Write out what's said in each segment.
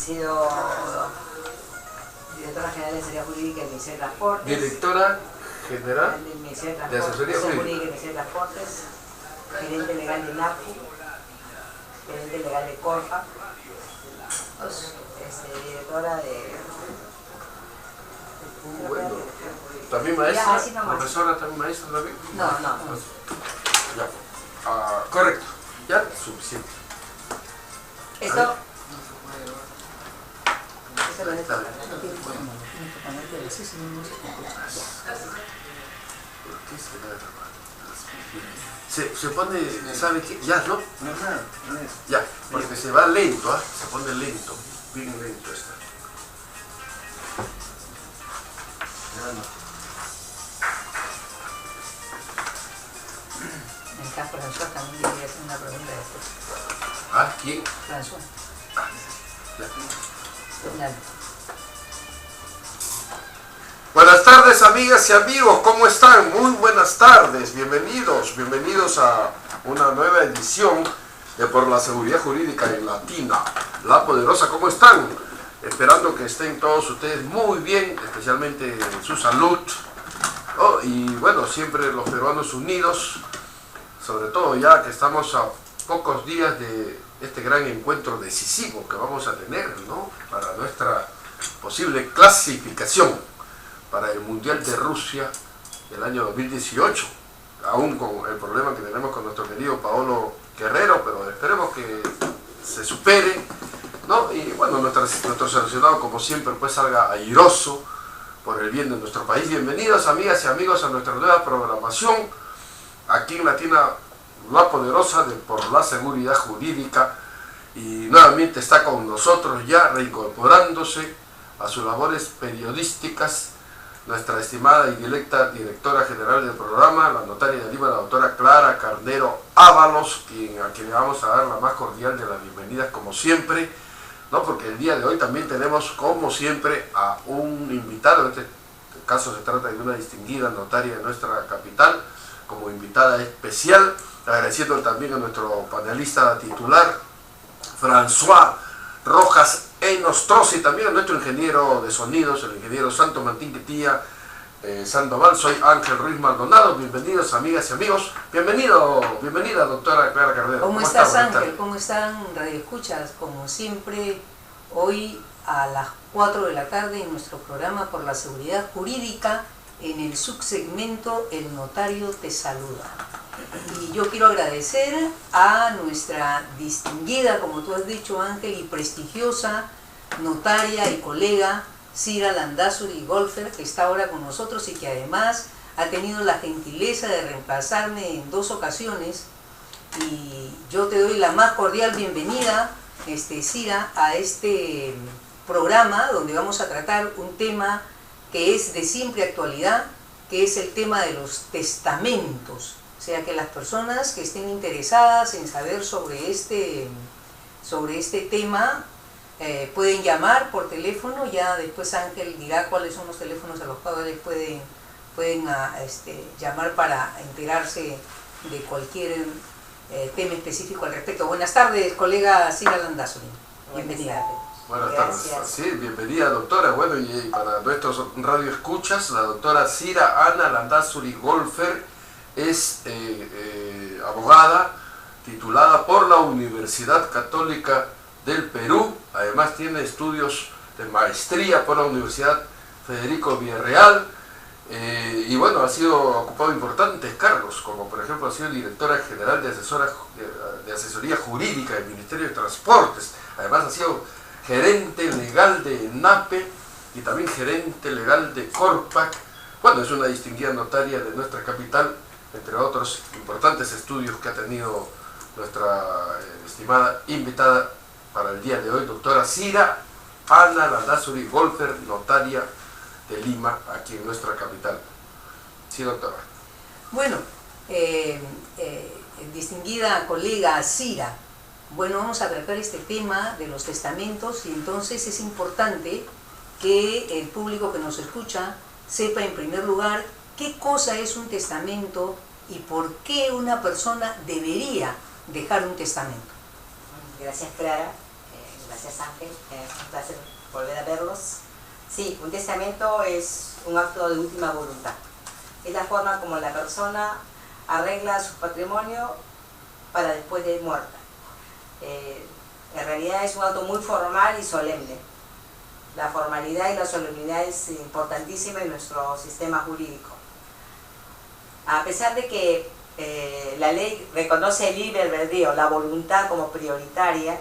sido directora general de Asesoría Jurídica del Ministerio de Transportes. Directora general del Ministerio de Asesoría Jurídica del Ministerio de Transportes, gerente legal de NAPU, gerente legal de Corfa, directora de... Bueno, ¿también maestra? Ya, no ¿Profesora también maestra también? No. Ya. Correcto. Ya, suficiente. Esto lo Está bien. Se pone, ¿sabe qué? Ya, ¿no? Ya, porque se va lento, se pone lento, bien lento está. Acá François también quería hacer una pregunta después. ¿Quién? François. Ya. Dale. Buenas tardes, amigas y amigos, ¿cómo están? Muy buenas tardes, bienvenidos a una nueva edición de Por la Seguridad Jurídica en Latina, La Poderosa. ¿Cómo están? Esperando que estén todos ustedes muy bien, especialmente en su salud. Y bueno, siempre los peruanos unidos, sobre todo ya que estamos a pocos días de este gran encuentro decisivo que vamos a tener, ¿no?, para nuestra posible clasificación para el Mundial de Rusia del año 2018, aún con el problema que tenemos con nuestro querido Paolo Guerrero, pero esperemos que se supere, ¿no? Y bueno, nuestro seleccionado, como siempre, pues salga airoso por el bien de nuestro país. Bienvenidos, amigas y amigos, a nuestra nueva programación aquí en Latina, La Poderosa, de Por la Seguridad Jurídica, y nuevamente está con nosotros ya reincorporándose a sus labores periodísticas nuestra estimada y directa directora general del programa, la notaria de Lima, la doctora Clara Carnero Ábalos, a quien le vamos a dar la más cordial de las bienvenidas como siempre, ¿no? Porque el día de hoy también tenemos como siempre a un invitado. En este caso se trata de una distinguida notaria de nuestra capital como invitada especial, agradeciendo también a nuestro panelista titular, François Rojas Enostroza, y también a nuestro ingeniero de sonidos, el ingeniero Santo Martín Quetía Sandoval. Soy Ángel Ruiz Maldonado. Bienvenidos, amigas y amigos. Bienvenida, doctora Clara Carnero. ¿Cómo estás, Ángel? ¿Cómo están, radioescuchas? Como siempre, hoy a las 4 de la tarde en nuestro programa Por la Seguridad Jurídica, en el subsegmento El Notario te saluda. Y yo quiero agradecer a nuestra distinguida, como tú has dicho, Ángel, y prestigiosa notaria y colega Cira Landázuri Golfer, que está ahora con nosotros y que además ha tenido la gentileza de reemplazarme en 2 ocasiones. Y yo te doy la más cordial bienvenida, Cira, a este programa donde vamos a tratar un tema que es de siempre actualidad, que es el tema de los testamentos. O sea, que las personas que estén interesadas en saber sobre este tema pueden llamar por teléfono. Ya después Ángel dirá cuáles son los teléfonos a los cuales pueden llamar para enterarse de cualquier tema específico al respecto. Buenas tardes, colega Cira Landázuri. Bienvenida. Buenas tardes. Sí, bienvenida, doctora. Bueno, y para nuestros radioescuchas, la doctora Cira Ana Landázuri Golfer es abogada titulada por la Universidad Católica del Perú. Además tiene estudios de maestría por la Universidad Federico Villarreal, y bueno, ha ocupado importantes cargos, como por ejemplo ha sido directora general de Asesoría Jurídica del Ministerio de Transportes. Además ha sido gerente legal de NAPE y también gerente legal de Corpac. Bueno, es una distinguida notaria de nuestra capital, entre otros importantes estudios que ha tenido nuestra estimada invitada para el día de hoy, doctora Cira Ana Landázuri Golfer, notaria de Lima, aquí en nuestra capital. Sí, doctora. Bueno, distinguida colega Cira, bueno, vamos a tratar este tema de los testamentos, y entonces es importante que el público que nos escucha sepa en primer lugar qué cosa es un testamento y por qué una persona debería dejar un testamento. Gracias, Clara. Gracias, Ángel. Un placer volver a verlos. Sí, un testamento es un acto de última voluntad. Es la forma como la persona arregla su patrimonio para después de muerta. En realidad es un acto muy formal y solemne. La formalidad y la solemnidad es importantísima en nuestro sistema jurídico. A pesar de que la ley reconoce el libre albedrío, la voluntad como prioritaria,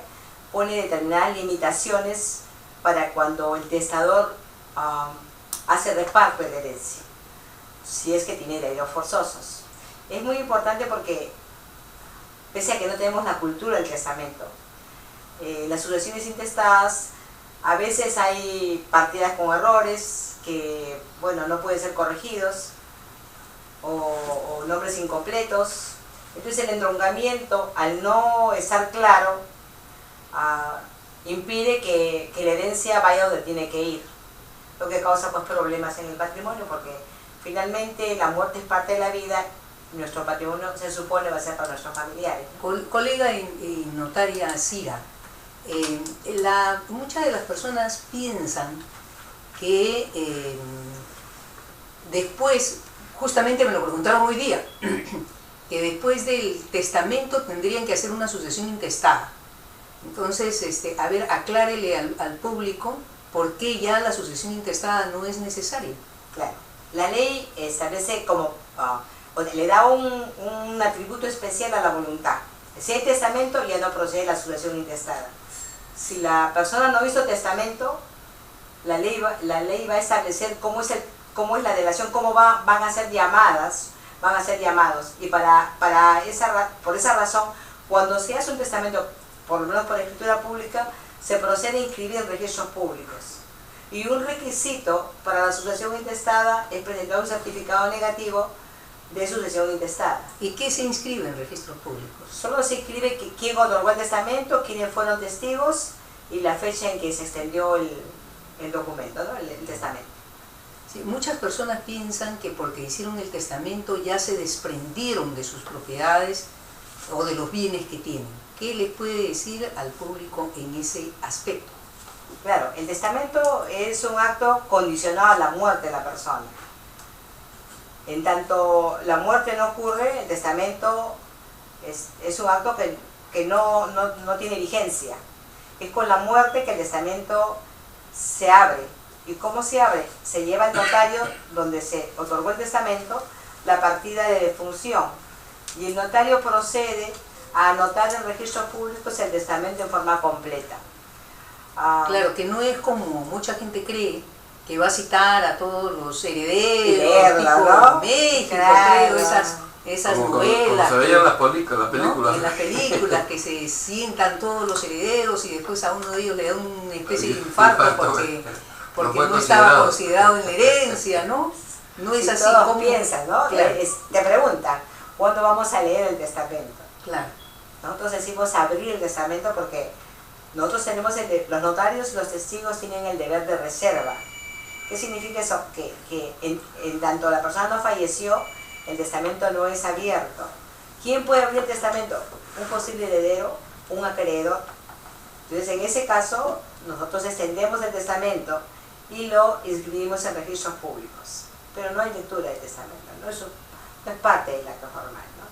pone determinadas limitaciones para cuando el testador hace reparto de la herencia, si es que tiene herederos forzosos. Es muy importante porque, pese a que no tenemos la cultura del testamento, las sucesiones intestadas, a veces hay partidas con errores que, bueno, no pueden ser corregidos, o nombres incompletos. Entonces el entroncamiento, al no estar claro, impide que la herencia vaya donde tiene que ir, lo que causa pues problemas en el patrimonio, porque finalmente la muerte es parte de la vida y nuestro patrimonio se supone va a ser para nuestros familiares. Colega y notaria Cira, muchas de las personas piensan que después, justamente me lo preguntaron hoy día, que después del testamento tendrían que hacer una sucesión intestada. Entonces, a ver, aclárele al público por qué ya la sucesión intestada no es necesaria. Claro, la ley establece como, le da un atributo especial a la voluntad. Si hay testamento, ya no procede la sucesión intestada. Si la persona no hizo testamento, la ley va a establecer cómo es la relación, cómo van a ser llamados. Y por esa razón, cuando se hace un testamento, por lo menos por escritura pública, se procede a inscribir en registros públicos. Y un requisito para la sucesión intestada es presentar un certificado negativo de sucesión intestada. ¿Y qué se inscribe en registros públicos? Solo se inscribe quién otorgó el testamento, quiénes fueron testigos y la fecha en que se extendió el documento, ¿no? el testamento. Sí, muchas personas piensan que porque hicieron el testamento ya se desprendieron de sus propiedades o de los bienes que tienen. ¿Qué les puede decir al público en ese aspecto? Claro, el testamento es un acto condicionado a la muerte de la persona. En tanto la muerte no ocurre, el testamento es un acto que no tiene vigencia. Es con la muerte que el testamento se abre. ¿Y cómo se abre? Se lleva al notario donde se otorgó el testamento la partida de defunción. Y el notario procede a anotar en registros públicos el testamento en forma completa. Claro, que no es como mucha gente cree, que va a citar a todos los herederos, tipo ¿no? México, Claro. creo, esas como novelas. Como se veían las películas. ¿No? En las películas que se sientan todos los herederos y después a uno de ellos le da una especie de infarto porque no estaba considerado en la herencia, ¿no? No es así todos como piensan, ¿no? Claro. Te preguntan, ¿cuándo vamos a leer el testamento? Claro. Nosotros decimos abrir el testamento porque nosotros tenemos los notarios y los testigos tienen el deber de reserva. ¿Qué significa eso? Que en tanto la persona no falleció, el testamento no es abierto. ¿Quién puede abrir el testamento? Un posible heredero, un acreedor. Entonces, en ese caso, nosotros extendemos el testamento y lo inscribimos en registros públicos. Pero no hay lectura del testamento, no es parte del acto formal, ¿no?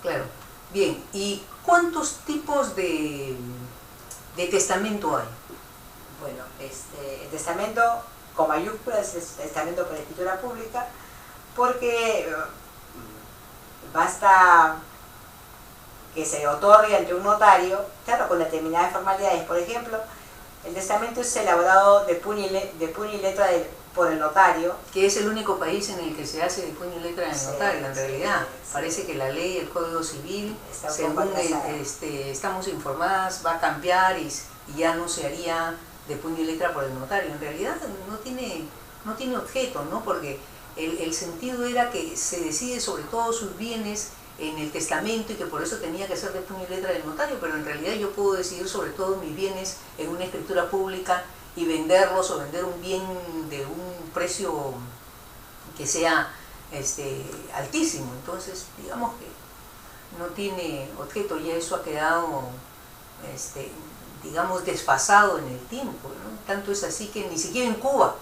Claro. Bien, ¿y cuántos tipos de testamento hay? Bueno, el testamento con mayúsculas es testamento por escritura pública, porque basta que se otorgue ante un notario, claro, con determinadas formalidades. Por ejemplo, el testamento es elaborado de puño y letra por el notario. Que es el único país en el que se hace de puño y letra del notario, en realidad. Sí. Parece que la ley, el Código Civil, Está según estamos informadas, va a cambiar y ya no se haría de puño y letra por el notario. En realidad no tiene objeto, ¿no? Porque el sentido era que se decide sobre todos sus bienes en el testamento y que por eso tenía que ser de puño y letra del notario, pero en realidad yo puedo decidir sobre todos mis bienes en una escritura pública y venderlos o vender un bien de un precio que sea altísimo. Entonces, digamos que no tiene objeto, ya eso ha quedado digamos, desfasado en el tiempo, ¿no? Tanto es así que ni siquiera en Cuba,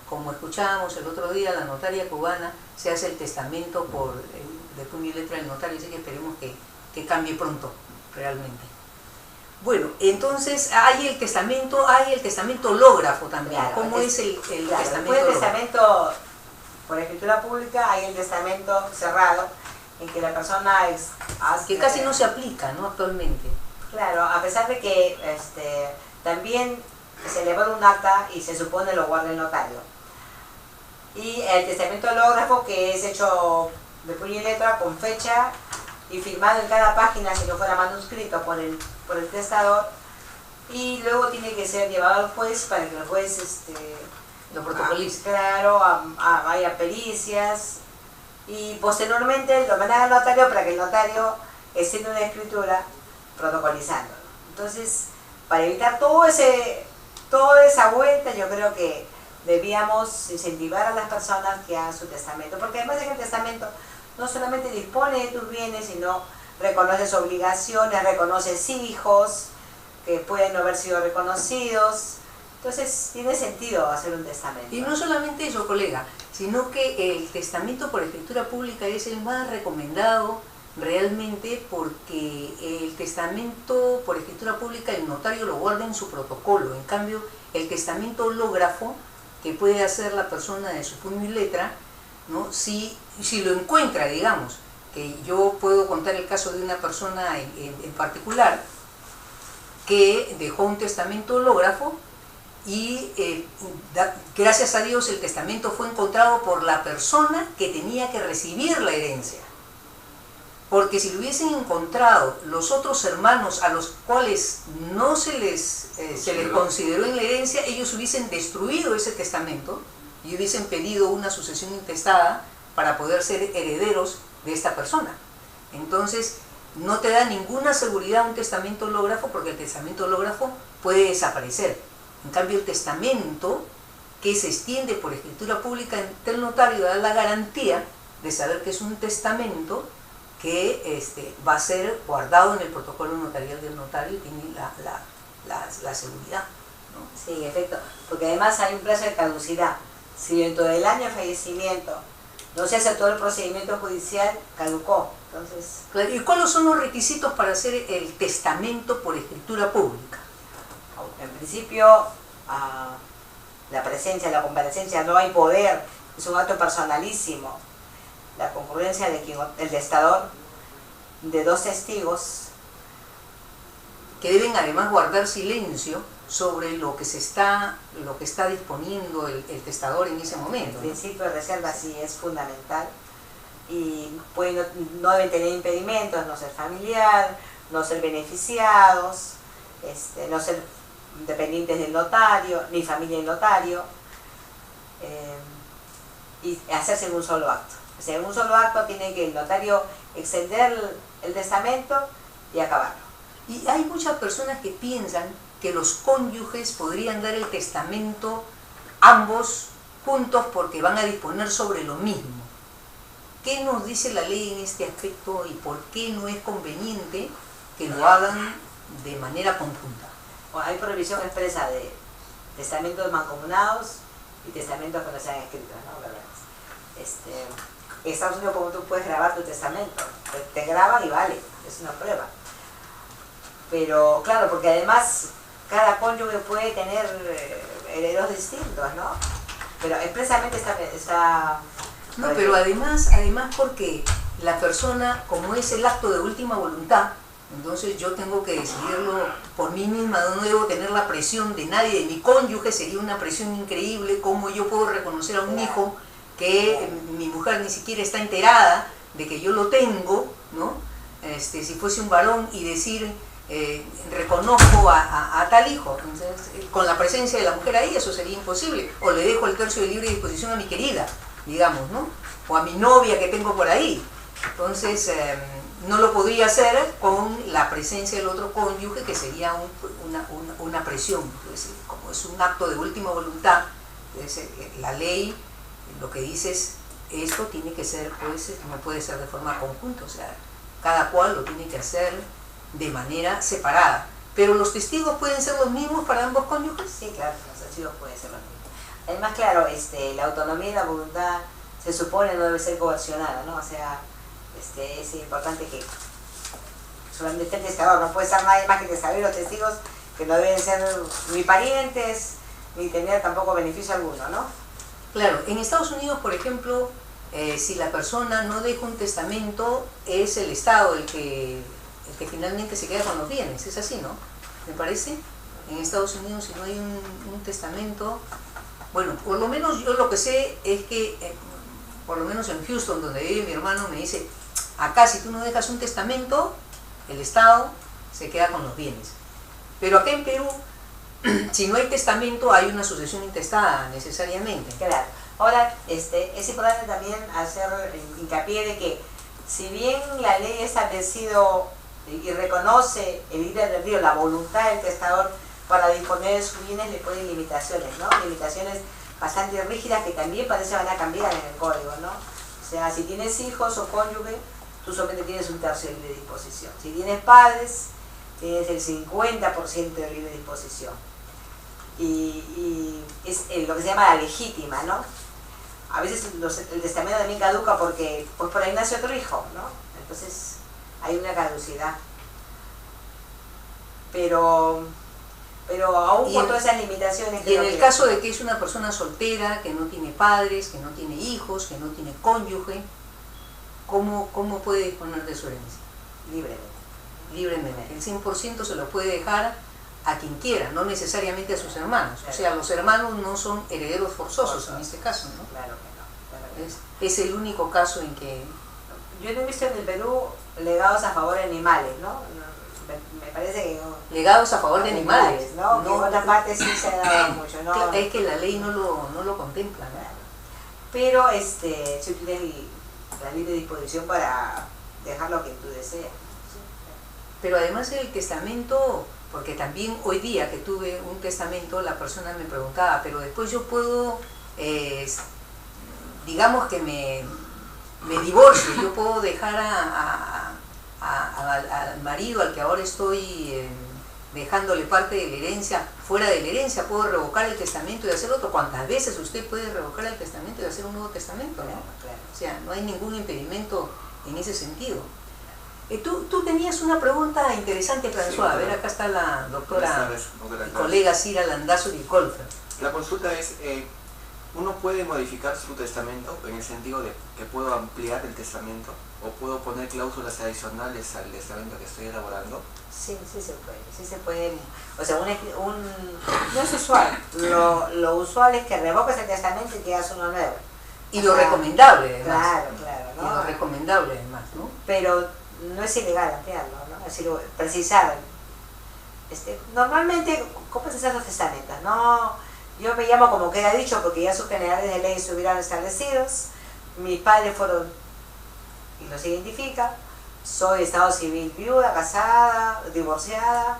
como escuchábamos el otro día, la notaria cubana se hace el testamento de puño y letra del notario, así que esperemos que cambie pronto, realmente. Bueno, entonces hay el testamento hológrafo también. Claro, ¿Cómo es el claro, testamento después del hológrafo? testamento por escritura pública hay el testamento cerrado, en que la persona Que casi no se aplica, ¿no?, actualmente. Claro, a pesar de que también se elabora un acta y se supone lo guarda el notario. Y el testamento hológrafo, que es hecho de puño y letra con fecha y firmado en cada página, si no fuera manuscrito por el testador, y luego tiene que ser llevado al juez para que el juez Lo protocoliza. claro, haya pericias, y posteriormente lo mandan al notario para que el notario extienda una escritura protocolizándolo. Entonces, para evitar toda esa vuelta, yo creo que debíamos incentivar a las personas que hagan su testamento, porque además de que el testamento no solamente dispone de tus bienes, sino reconoces obligaciones, reconoces hijos que pueden no haber sido reconocidos. Entonces tiene sentido hacer un testamento. Y no solamente eso, colega, sino que el testamento por escritura pública es el más recomendado realmente, porque el testamento por escritura pública el notario lo guarda en su protocolo. En cambio, el testamento hológrafo, que puede hacer la persona de su puño y letra, ¿no?, si lo encuentra, digamos, que yo puedo contar el caso de una persona en particular que dejó un testamento hológrafo y gracias a Dios el testamento fue encontrado por la persona que tenía que recibir la herencia. Porque si lo hubiesen encontrado los otros hermanos a los cuales no se les consideró en la herencia, ellos hubiesen destruido ese testamento y hubiesen pedido una sucesión intestada para poder ser herederos de esta persona. Entonces, no te da ninguna seguridad un testamento hológrafo, porque el testamento hológrafo puede desaparecer. En cambio, el testamento que se extiende por escritura pública ante el notario da la garantía de saber que es un testamento que va a ser guardado en el protocolo notarial del notario y tiene la seguridad, ¿no? Sí, en efecto, porque además hay un plazo de caducidad. Si dentro del año de fallecimiento no se aceptó el procedimiento judicial, caducó. Entonces, Claro, ¿y cuáles son los requisitos para hacer el testamento por escritura pública? en principio, la presencia, la comparecencia, no hay poder, es un acto personalísimo. La concurrencia del testador, de 2 testigos, Que deben además guardar silencio sobre lo que está disponiendo el testador en ese el momento, ¿no? principio de reserva sí es fundamental, y no deben tener impedimentos, no ser familiar, no ser beneficiados, no ser dependientes del notario, ni familia del notario, y hacerse en un solo acto. O sea, en un solo acto tiene que el notario extender el testamento y acabarlo. Y hay muchas personas que piensan que los cónyuges podrían dar el testamento ambos juntos porque van a disponer sobre lo mismo. ¿Qué nos dice la ley en este aspecto y por qué no es conveniente que lo hagan de manera conjunta? Bueno, hay prohibición expresa de testamentos mancomunados y testamentos que no sean escritos, ¿no? ¿Verdad? En Estados Unidos, como tú puedes grabar tu testamento, te graban y vale, es una prueba. Pero claro, porque además cada cónyuge puede tener herederos distintos, ¿no? Pero expresamente está No, pero además porque la persona, como es el acto de última voluntad, entonces yo tengo que decidirlo por mí misma, no debo tener la presión de nadie, de mi cónyuge, sería una presión increíble. ¿Cómo yo puedo reconocer a un hijo que mi mujer ni siquiera está enterada de que yo lo tengo, ¿no? Si fuese un varón, y decir, reconozco a tal hijo? Entonces, con la presencia de la mujer ahí, eso sería imposible. O le dejo el tercio de libre disposición a mi querida, digamos, ¿no? O a mi novia que tengo por ahí. Entonces, no lo podría hacer con la presencia del otro cónyuge, que sería una presión. Entonces, como es un acto de última voluntad, entonces, la ley lo que dice es, esto tiene que ser, pues, no puede ser de forma conjunta, o sea, cada cual lo tiene que hacer de manera separada. Pero los testigos pueden ser los mismos para ambos cónyuges. Sí, claro, los testigos pueden ser los mismos. Además, claro, la autonomía y la voluntad se supone no debe ser coercionada, ¿no? O sea, es importante que solamente el testador, no puede ser nadie más que el testador y los testigos que no deben ser ni parientes, ni tener tampoco beneficio alguno, ¿no? Claro, en Estados Unidos, por ejemplo, si la persona no deja un testamento, es el Estado el que finalmente se queda con los bienes, es así, ¿no? ¿Me parece? En Estados Unidos, si no hay un testamento, bueno, por lo menos yo lo que sé es que, por lo menos en Houston, donde vive mi hermano, me dice, acá si tú no dejas un testamento, el Estado se queda con los bienes. Pero acá en Perú, si no hay testamento, hay una sucesión intestada, necesariamente. Claro. Ahora, es importante también hacer hincapié de que, si bien la ley ha establecido y reconoce el libre albedrío, la voluntad del testador para disponer de sus bienes, le ponen limitaciones, ¿no? Limitaciones bastante rígidas que también parece van a cambiar en el código, ¿no? O sea, si tienes hijos o cónyuge, tú solamente tienes un tercio de libre disposición. Si tienes padres, tienes el 50% de libre disposición. Y es lo que se llama la legítima, ¿no? A veces el testamento también caduca porque pues por ahí nace otro hijo, ¿no? Entonces hay una caducidad. Pero aún con todas esas limitaciones... Y en el caso de que es una persona soltera, que no tiene padres, que no tiene hijos, que no tiene cónyuge, ¿cómo puede disponer de su herencia? Libremente. El 100% se lo puede dejar a quien quiera, no necesariamente a sus hermanos. O sea, los hermanos no son herederos forzosos en este caso, ¿no? Claro que no. Es el único caso en que... Yo no he visto en el Perú legados a favor de animales, ¿no? Me parece que no. Legados a favor de animales, ¿no? Que en otra parte sí se ha dado mucho, ¿no? Claro, es que la ley no lo contempla, ¿no? Pero si tú tienes la libre disposición para dejar lo que tú deseas. Pero además el testamento, porque también hoy día que tuve un testamento, la persona me preguntaba, pero después yo puedo, digamos que me divorcio, yo puedo dejar al marido al que ahora estoy dejándole parte de la herencia, fuera de la herencia, puedo revocar el testamento y hacer otro. ¿Cuántas veces usted puede revocar el testamento y hacer un nuevo testamento? ¿No? Claro. O sea, no hay ningún impedimento en ese sentido. Tú tenías una pregunta interesante, François. A ver, acá está la doctora, mi colega Cira Landazzo y Colfer. La consulta es, ¿uno puede modificar su testamento en el sentido de que puedo ampliar el testamento o puedo poner cláusulas adicionales al testamento que estoy elaborando? Sí se puede. O sea, no es usual. Lo usual es que revoques el testamento y que hagas uno nuevo. Y lo recomendable, además. Claro, ¿no? Y lo recomendable, además, ¿no? Pero no es ilegal ampliarlo, ¿no? Es decir, precisar. Normalmente, ¿cómo precisar los testamentos? No, yo me llamo como queda dicho porque ya sus generales de ley estuvieron establecidos. Mis padres fueron, y los identifica. Soy de estado civil, viuda, casada, divorciada,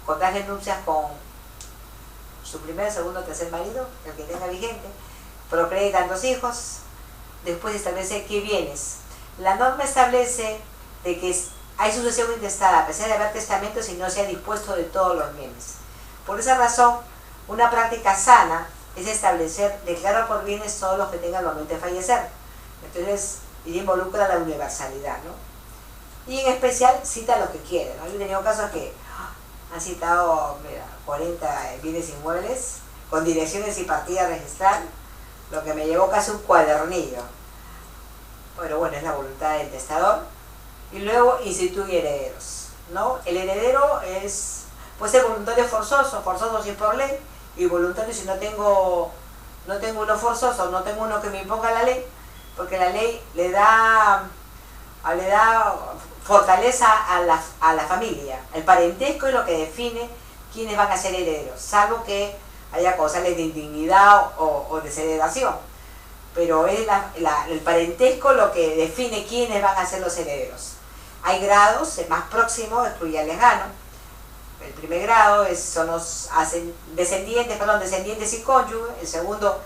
contraje nupcias con su primer, segundo, tercer marido, el que tenga vigente, procreé tantos hijos, después establece qué bienes. La norma establece de que hay sucesión intestada, a pesar de haber testamento, si no se ha dispuesto de todos los bienes. Por esa razón, una práctica sana es establecer, declarar por bienes todos los que tengan al momento de fallecer. Entonces, y involucra la universalidad, ¿no? Y en especial cita lo que quiere, ¿no? Yo he tenido casos que han citado 40 bienes inmuebles con direcciones y partidas registradas, lo que me llevó casi un cuadernillo. Pero bueno, es la voluntad del testador. Y luego instituye herederos, ¿no? El heredero puede ser voluntario forzoso si es por ley, y voluntario si no tengo uno forzoso, no tengo uno que me imponga la ley, porque la ley le da fortaleza a la familia. El parentesco es lo que define quiénes van a ser herederos, salvo que haya causales de indignidad o desheredación. Pero es el parentesco lo que define quiénes van a ser los herederos. Hay grados, el más próximo excluye al lejano. El primer grado son los descendientes y cónyuge. El segundo,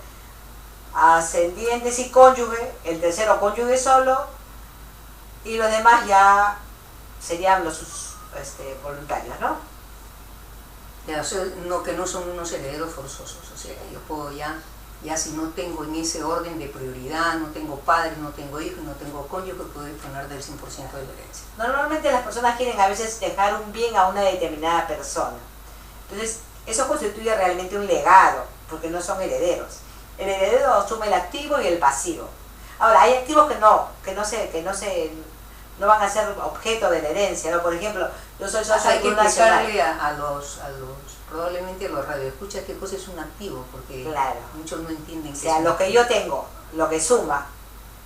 ascendientes y cónyuge. El tercero, cónyuge solo. Y los demás ya serían los voluntarios, ¿no? Ya, o sea, no, que no son unos herederos forzosos, o sea, que yo puedo ya si no tengo en ese orden de prioridad, no tengo padres, no tengo hijos, no tengo cónyuge, puedo disponer del 100% de la herencia. Normalmente las personas quieren a veces dejar un bien a una determinada persona. Entonces, eso constituye realmente un legado, porque no son herederos. El heredero asume el activo y el pasivo. Ahora, hay activos que no van a ser objeto de la herencia, ¿no? Por ejemplo, yo soy socio hay de que un nacional. explicarle probablemente a los radioescuchas qué cosa es un activo, porque Claro. muchos no entienden O qué sea, es un lo que activo. yo tengo, lo que suma,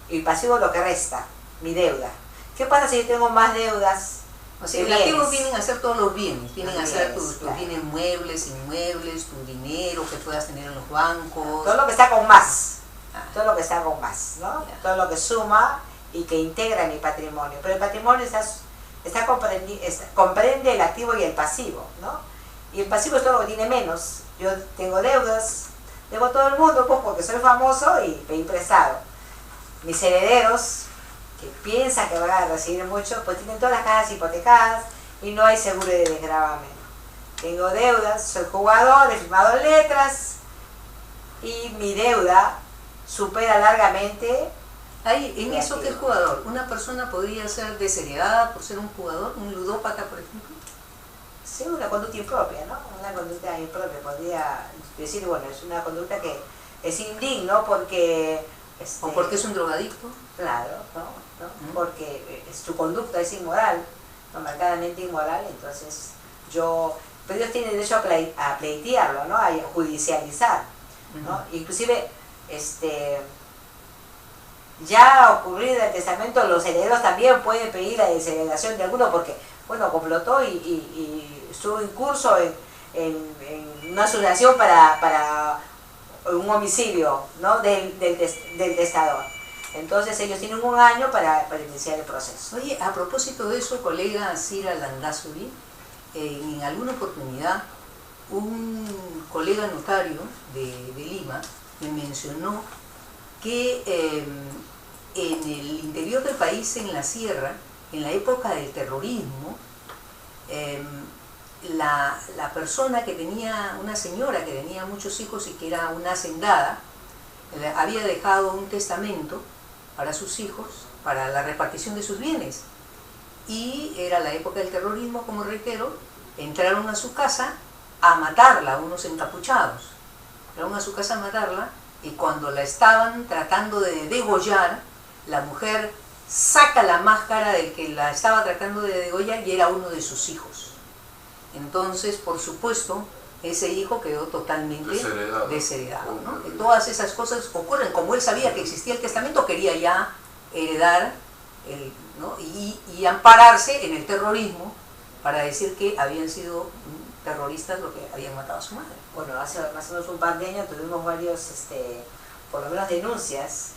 y pasivo lo que resta, mi deuda. ¿Qué pasa si yo tengo más deudas? O sea, de el activo bienes? vienen a ser todos los bienes, vienen Los a ser bienes, tus claro. bienes muebles, inmuebles, tu dinero que puedas tener en los bancos. Todo lo que está con más. Ah, Todo lo que está con más, ¿no? Ya. Todo lo que suma y que integra mi patrimonio. Pero el patrimonio comprende el activo y el pasivo, ¿no? Y el pasivo es todo lo que tiene menos. Yo tengo deudas, debo a todo el mundo, pues porque soy famoso y pedí prestado. Mis herederos, que piensan que van a recibir mucho, pues tienen todas las casas hipotecadas y no hay seguro de desgravamen. Tengo deudas, soy jugador, he firmado letras y mi deuda supera largamente. Ahí, en el eso que es activo. jugador, una persona podría ser desheredada por ser un jugador, un ludópata, por ejemplo. Sí, una conducta impropia, ¿no? Una conducta impropia. Podría decir, bueno, es una conducta que es indigno porque... O porque es un drogadicto. Claro, ¿no? Porque su conducta es inmoral, ¿no? Marcadamente inmoral, entonces pero ellos tienen derecho a pleitearlo, ¿no? A judicializar, ¿no? Inclusive, ya ocurrido el testamento, los herederos también pueden pedir la desheredación de alguno porque, bueno, complotó y estuvo en curso en una asociación para un homicidio, ¿no? del testador. Entonces ellos tienen un año para iniciar el proceso. Oye, a propósito de eso, colega Cira Landázuri, en alguna oportunidad un colega notario de Lima me mencionó que en el interior del país, en la sierra, en la época del terrorismo, la persona que tenía, una señora que tenía muchos hijos y que era una hacendada, había dejado un testamento para sus hijos, para la repartición de sus bienes. Y era la época del terrorismo, como reitero, entraron a su casa a matarla, unos encapuchados. Entraron a su casa a matarla y cuando la estaban tratando de degollar, la mujer saca la máscara del que la estaba tratando de degollar y era uno de sus hijos. Entonces, por supuesto, ese hijo quedó totalmente desheredado, ¿no? Que todas esas cosas ocurren. Como él sabía que existía el testamento, quería ya heredar, ¿no? y ampararse en el terrorismo para decir que habían sido terroristas los que habían matado a su madre. Bueno, hace más o menos un par de años tuvimos varios, por lo menos denuncias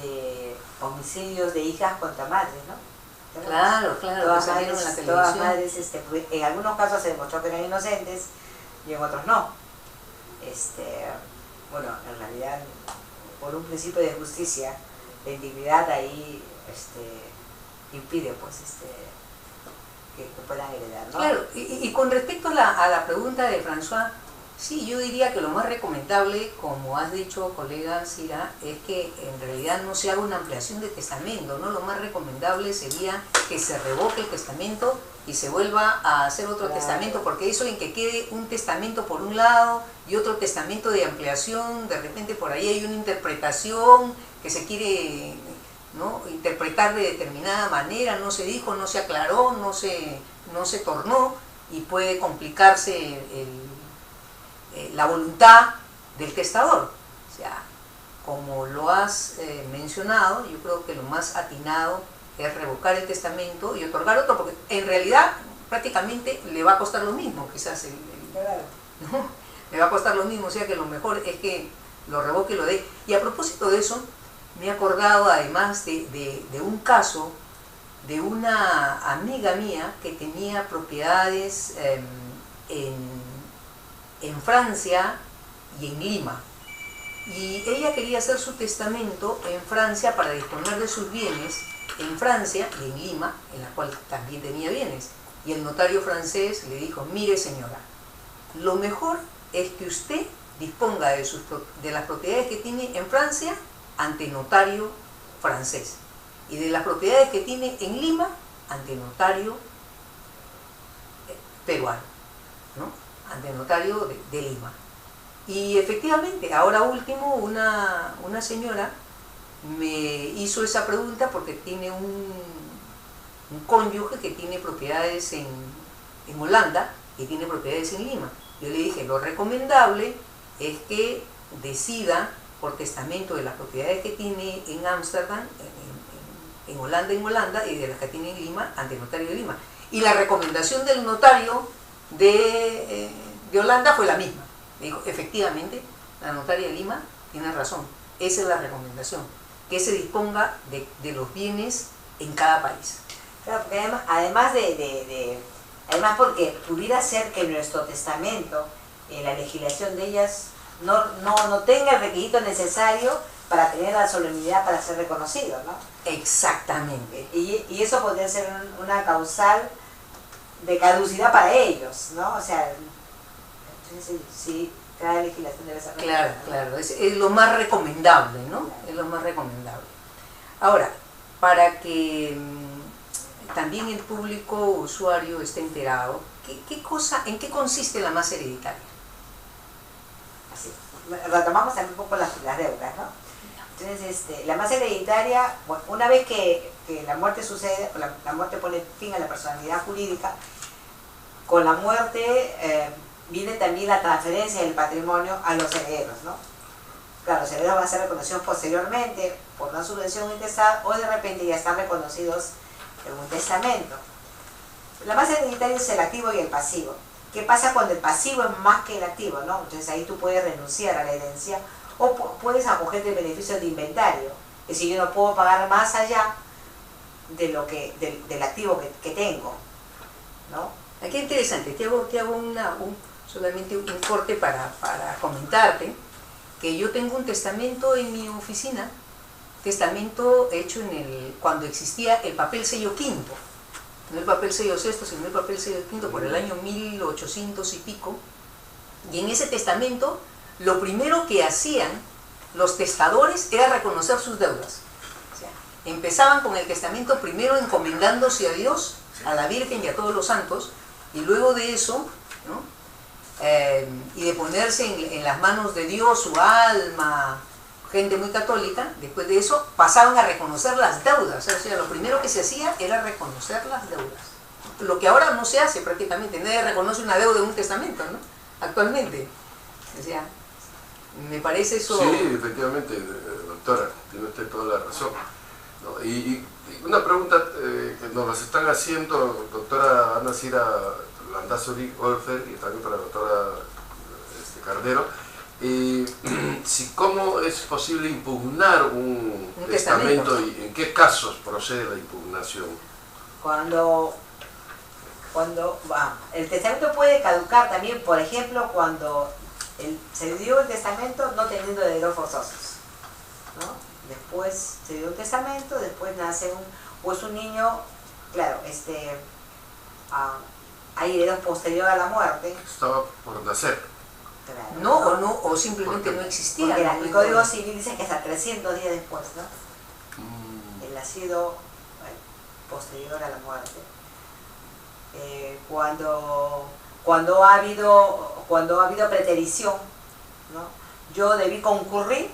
de homicidios de hijas contra madres, ¿no? Claro, Todas que salieron en la madres, todas televisión. madres, en algunos casos se demostró que eran inocentes y en otros no. Bueno, en realidad, por un principio de justicia, la indignidad ahí impide pues que puedan heredar, ¿no? Claro, y con respecto a la pregunta de François, sí, yo diría que lo más recomendable, como has dicho, colega Cira, es que en realidad no se haga una ampliación de testamento, ¿no? Lo más recomendable sería que se revoque el testamento y se vuelva a hacer otro testamento, porque eso en que quede un testamento por un lado y otro testamento de ampliación, de repente por ahí hay una interpretación que se quiere, ¿no?, interpretar de determinada manera, no se dijo, no se aclaró, no se tornó y puede complicarse la voluntad del testador. O sea, como lo has mencionado, yo creo que lo más atinado es revocar el testamento y otorgar otro, porque en realidad prácticamente le va a costar lo mismo, quizás ¿no? Le va a costar lo mismo, o sea que lo mejor es que lo revoque y lo dé. Y a propósito de eso, me he acordado además de un caso de una amiga mía que tenía propiedades en Francia y en Lima. Y ella quería hacer su testamento en Francia para disponer de sus bienes en Francia y en Lima, en la cual también tenía bienes. Y el notario francés le dijo: mire señora, lo mejor es que usted disponga de las propiedades que tiene en Francia ante notario francés y de las propiedades que tiene en Lima ante notario peruano, ¿no? Ante notario de Lima. Y efectivamente, ahora último, una señora me hizo esa pregunta porque tiene un cónyuge que tiene propiedades en Holanda y tiene propiedades en Lima. Yo le dije, lo recomendable es que decida por testamento de las propiedades que tiene en Ámsterdam, en Holanda, y de las que tiene en Lima, ante notario de Lima. Y la recomendación del notario de Holanda fue la misma. Me dijo, efectivamente, la notaria de Lima tiene razón. Esa es la recomendación, que se disponga de los bienes en cada país. Claro, porque además porque pudiera ser que nuestro testamento, la legislación de ellas, no tenga el requisito necesario para tener la solemnidad para ser reconocido, ¿no? Exactamente. Y eso podría ser una causal de caducidad para ellos, ¿no? O sea, entonces sí, cada legislación debe ser claro, claro, es lo más recomendable, ¿no? Es lo más recomendable. Ahora, para que también el público usuario esté enterado, ¿en qué consiste la masa hereditaria? Así, retomamos también un poco las deudas, ¿no? Entonces, la masa hereditaria, bueno, una vez que la muerte sucede, la muerte pone fin a la personalidad jurídica, con la muerte viene también la transferencia del patrimonio a los herederos, ¿no? Claro, los herederos van a ser reconocidos posteriormente por una subvención intestada o de repente ya están reconocidos en un testamento. La masa hereditaria es el activo y el pasivo. ¿Qué pasa cuando el pasivo es más que el activo, no? Entonces ahí tú puedes renunciar a la herencia o puedes acogerte el beneficio de inventario. Es decir, yo no puedo pagar más allá de del activo que tengo, ¿no? Aquí es interesante, te hago solamente un corte para comentarte que yo tengo un testamento en mi oficina, testamento hecho cuando existía el papel sello quinto, no el papel sello sexto, sino el papel sello quinto por el año 1800 y pico, y en ese testamento lo primero que hacían los testadores era reconocer sus deudas. O sea, empezaban con el testamento primero encomendándose a Dios, a la Virgen y a todos los santos, y luego de eso, ¿no? Y de ponerse en las manos de Dios su alma, gente muy católica, después de eso pasaban a reconocer las deudas. O sea, lo primero que se hacía era reconocer las deudas. Lo que ahora no se hace prácticamente, nadie reconoce una deuda en un testamento, ¿no? Actualmente. O sea, me parece eso... Sí, efectivamente, doctora, tiene usted toda la razón, ¿no? Y una pregunta que nos las están haciendo, doctora Ana Cira Landazuri Olfer, y también para la doctora Cardero, si cómo es posible impugnar un testamento y en qué casos procede la impugnación. Cuando el testamento puede caducar también, por ejemplo, cuando se dio el testamento no teniendo herederos forzosos, ¿no? Después se dio un testamento, después nace un niño, claro, hay herederos posterior a la muerte. Estaba por nacer. Claro, o simplemente no existía. Porque el Código Civil dice que hasta 300 días después, ¿no? El nacido posterior a la muerte. Cuando ha habido preterición, ¿no? Yo debí concurrir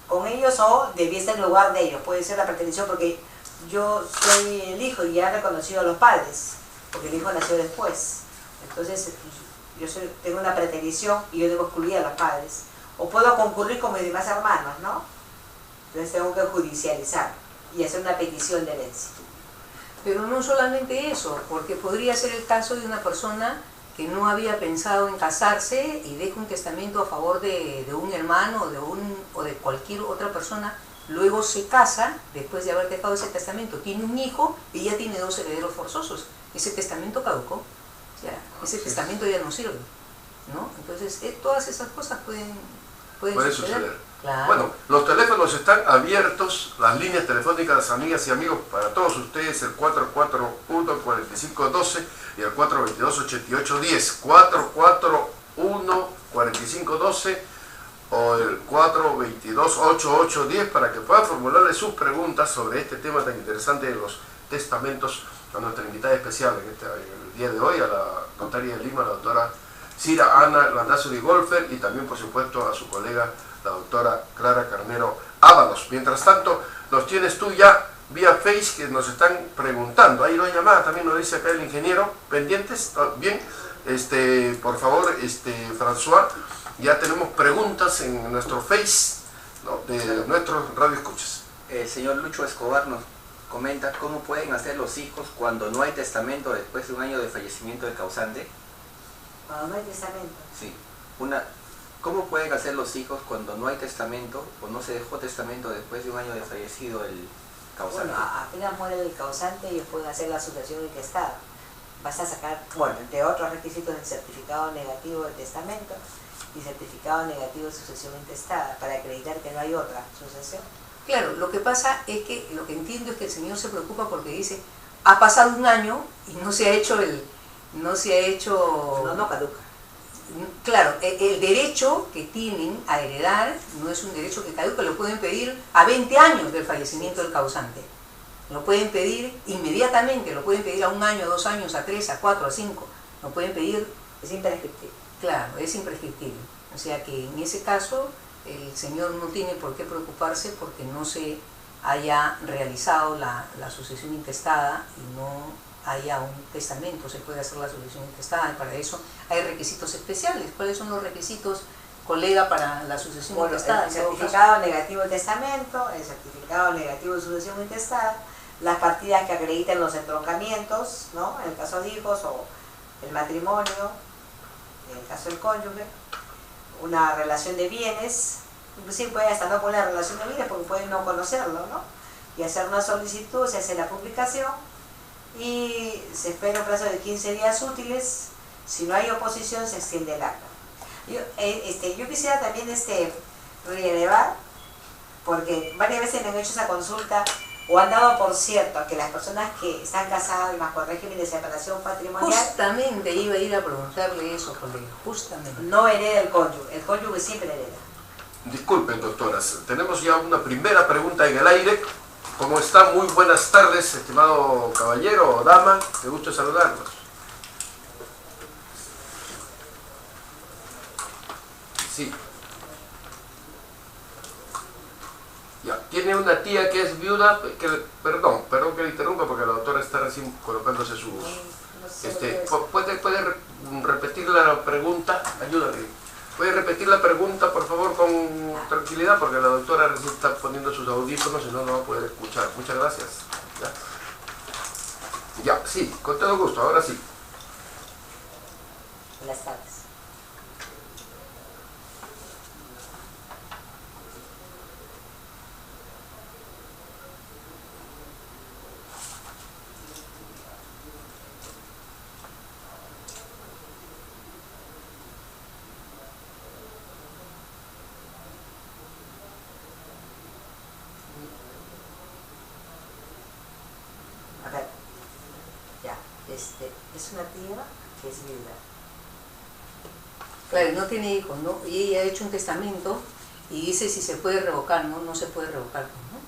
con ellos o debí estar en lugar de ellos. Puede ser la preterición porque yo soy el hijo y ya he reconocido a los padres, porque el hijo nació después. Entonces yo tengo una preterición y yo debo excluir a los padres. O puedo concurrir con mis demás hermanos, ¿no? Entonces tengo que judicializar y hacer una petición de herencia. Pero no solamente eso, porque podría ser el caso de una persona que no había pensado en casarse y deja un testamento a favor de un hermano o de cualquier otra persona, luego se casa, después de haber dejado ese testamento, tiene un hijo y ya tiene 2 herederos forzosos. Ese testamento caducó, o sea, ese testamento ya no sirve, ¿no? Entonces, todas esas cosas pueden suceder. Claro. Bueno, los teléfonos están abiertos, las líneas telefónicas, amigas y amigos, para todos ustedes, el 441-4512 y el 422-8810. 1-4512 o el 422-8810 para que puedan formularle sus preguntas sobre este tema tan interesante de los testamentos a nuestra invitada especial en el día de hoy, a la notaria de Lima, la doctora Cira Ana Landazuri Golfer, y también por supuesto a su colega la doctora Clara Carnero Ábalos. Mientras tanto, nos tienes tú ya vía Face que nos están preguntando. Ahí no hay llamada, también nos dice acá el ingeniero. ¿Pendientes? Bien, por favor, François, ya tenemos preguntas en nuestro Face, ¿no?, de nuestros radioescuchas. El señor Lucho Escobar nos comenta cómo pueden hacer los hijos cuando no hay testamento después de un año de fallecimiento del causante. Cuando no hay testamento. Sí. ¿Cómo pueden hacer los hijos cuando no hay testamento o no se dejó testamento después de un año de fallecido el causante? Bueno, apenas muere el causante, ellos pueden hacer la sucesión intestada. Vas a sacar, bueno, entre otros requisitos, el certificado negativo de testamento y certificado negativo de sucesión intestada para acreditar que no hay otra sucesión. Claro, lo que pasa es que, lo que entiendo es que el señor se preocupa porque dice, ha pasado un año y no se ha hecho No caduca. Claro, el derecho que tienen a heredar no es un derecho que caduca, lo pueden pedir a 20 años del fallecimiento del causante. Lo pueden pedir inmediatamente, lo pueden pedir a 1 año, a 2 años, a 3, a 4, a 5. Lo pueden pedir. Es imprescriptible. Claro, es imprescriptible. O sea que en ese caso el señor no tiene por qué preocuparse porque no se haya realizado la sucesión intestada y no haya un testamento. Se puede hacer la sucesión intestada y para eso hay requisitos especiales. ¿Cuáles son los requisitos, colega, para la sucesión intestada? El certificado negativo de testamento, el certificado negativo de sucesión intestada, las partidas que acreditan los entroncamientos, ¿no?, en el caso de hijos, o el matrimonio, en el caso del cónyuge, una relación de bienes, inclusive puede hasta no poner relación de bienes porque pueden no conocerlo, ¿no?, y hacer una solicitud, se hace la publicación y se espera un plazo de 15 días útiles. Si no hay oposición, se extiende el acta. Yo quisiera también relevar, porque varias veces me han hecho esa consulta o han dado por cierto que las personas que están casadas bajo régimen de separación patrimonial, justamente iba a ir a preguntarle eso, colega, justamente. No hereda el cónyuge siempre hereda. Disculpen, doctoras, tenemos ya una primera pregunta en el aire. ¿Cómo está? Muy buenas tardes, estimado caballero o dama, qué gusto saludarlos. Sí. Ya, tiene una tía que es viuda, perdón que le interrumpa porque la doctora está recién colocándose sus... ¿Puede repetir la pregunta? Ayúdame. ¿Puede repetir la pregunta, por favor, con tranquilidad? Porque la doctora recién está poniendo sus audífonos y no va a poder escuchar. Muchas gracias. Ya, sí, con todo gusto, ahora sí. Buenas tardes. Es una tía que es viuda. Claro, no tiene hijos, ¿no? Y ella ha hecho un testamento y dice si se puede revocar, ¿no? No se puede revocar, ¿no?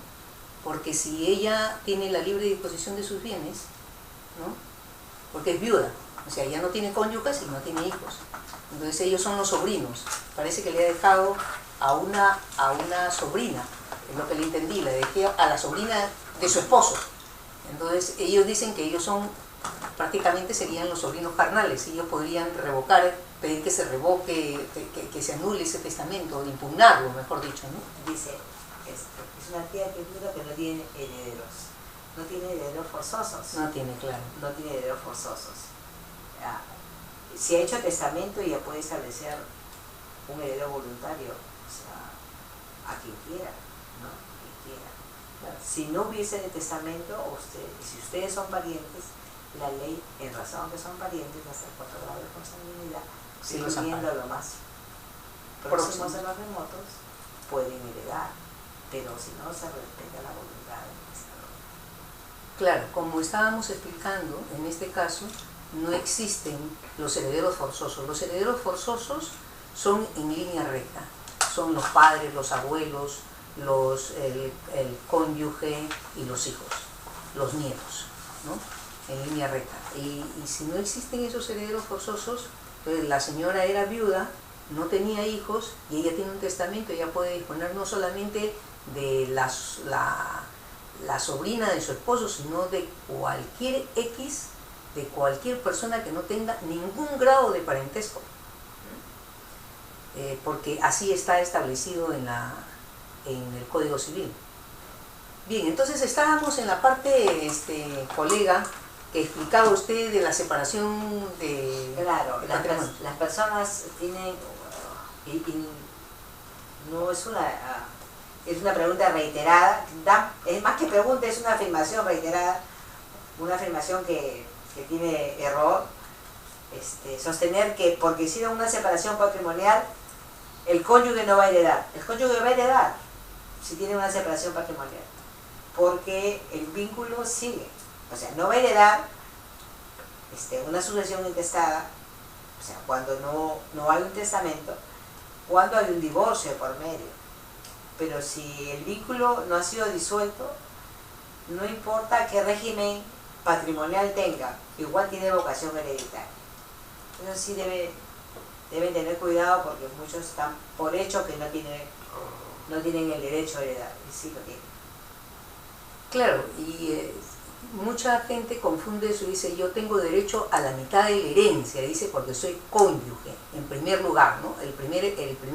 Porque si ella tiene la libre disposición de sus bienes, ¿no?, porque es viuda, o sea, ya no tiene cónyuges y no tiene hijos. Entonces ellos son los sobrinos. Parece que le ha dejado a una sobrina, es lo que le entendí, le dejé a la sobrina de su esposo. Entonces ellos dicen que ellos son, prácticamente serían los sobrinos carnales, ellos podrían revocar, pedir que se revoque, que se anule ese testamento, impugnarlo, mejor dicho, ¿no? Dice, es una tía que es viuda que no tiene herederos. No tiene herederos forzosos. No tiene, claro. No tiene herederos forzosos. Si ha hecho testamento, ya puede establecer un heredero voluntario, o sea, a quien quiera, ¿no? A quien quiera. Claro. Si no hubiese de testamento, si ustedes son parientes, la ley, en razón que son parientes, hasta el 4 grado de consanguinidad, sí, incluyendo lo más próximos a los remotos, pueden heredar, pero si no se respeta la voluntad del testador. Claro, como estábamos explicando, en este caso, no existen los herederos forzosos. Los herederos forzosos son en línea recta. Son los padres, los abuelos, el cónyuge y los hijos, los nietos, ¿no? En línea recta. Y si no existen esos herederos forzosos, pues la señora era viuda, no tenía hijos y ella tiene un testamento, ella puede disponer no solamente de la sobrina de su esposo, sino de cualquier de cualquier persona que no tenga ningún grado de parentesco, porque así está establecido en el Código Civil. Bien, entonces estábamos en la parte, colega, que explicaba usted de la separación de... Claro, las personas tienen, y no es una pregunta reiterada, es más que pregunta, es una afirmación reiterada, una afirmación que tiene error, sostener que porque hicieron una separación patrimonial, el cónyuge no va a heredar. El cónyuge va a heredar si tiene una separación patrimonial, porque el vínculo sigue. O sea, no va a heredar una sucesión intestada, o sea, cuando no hay un testamento, cuando hay un divorcio por medio. Pero si el vínculo no ha sido disuelto, no importa qué régimen patrimonial tenga, igual tiene vocación hereditaria. Eso sí deben tener cuidado, porque muchos están por hecho que no tienen el derecho a heredar, y sí lo tienen. Claro, y mucha gente confunde eso y dice, yo tengo derecho a la mitad de la herencia, dice, porque soy cónyuge, en primer lugar, ¿no? El primer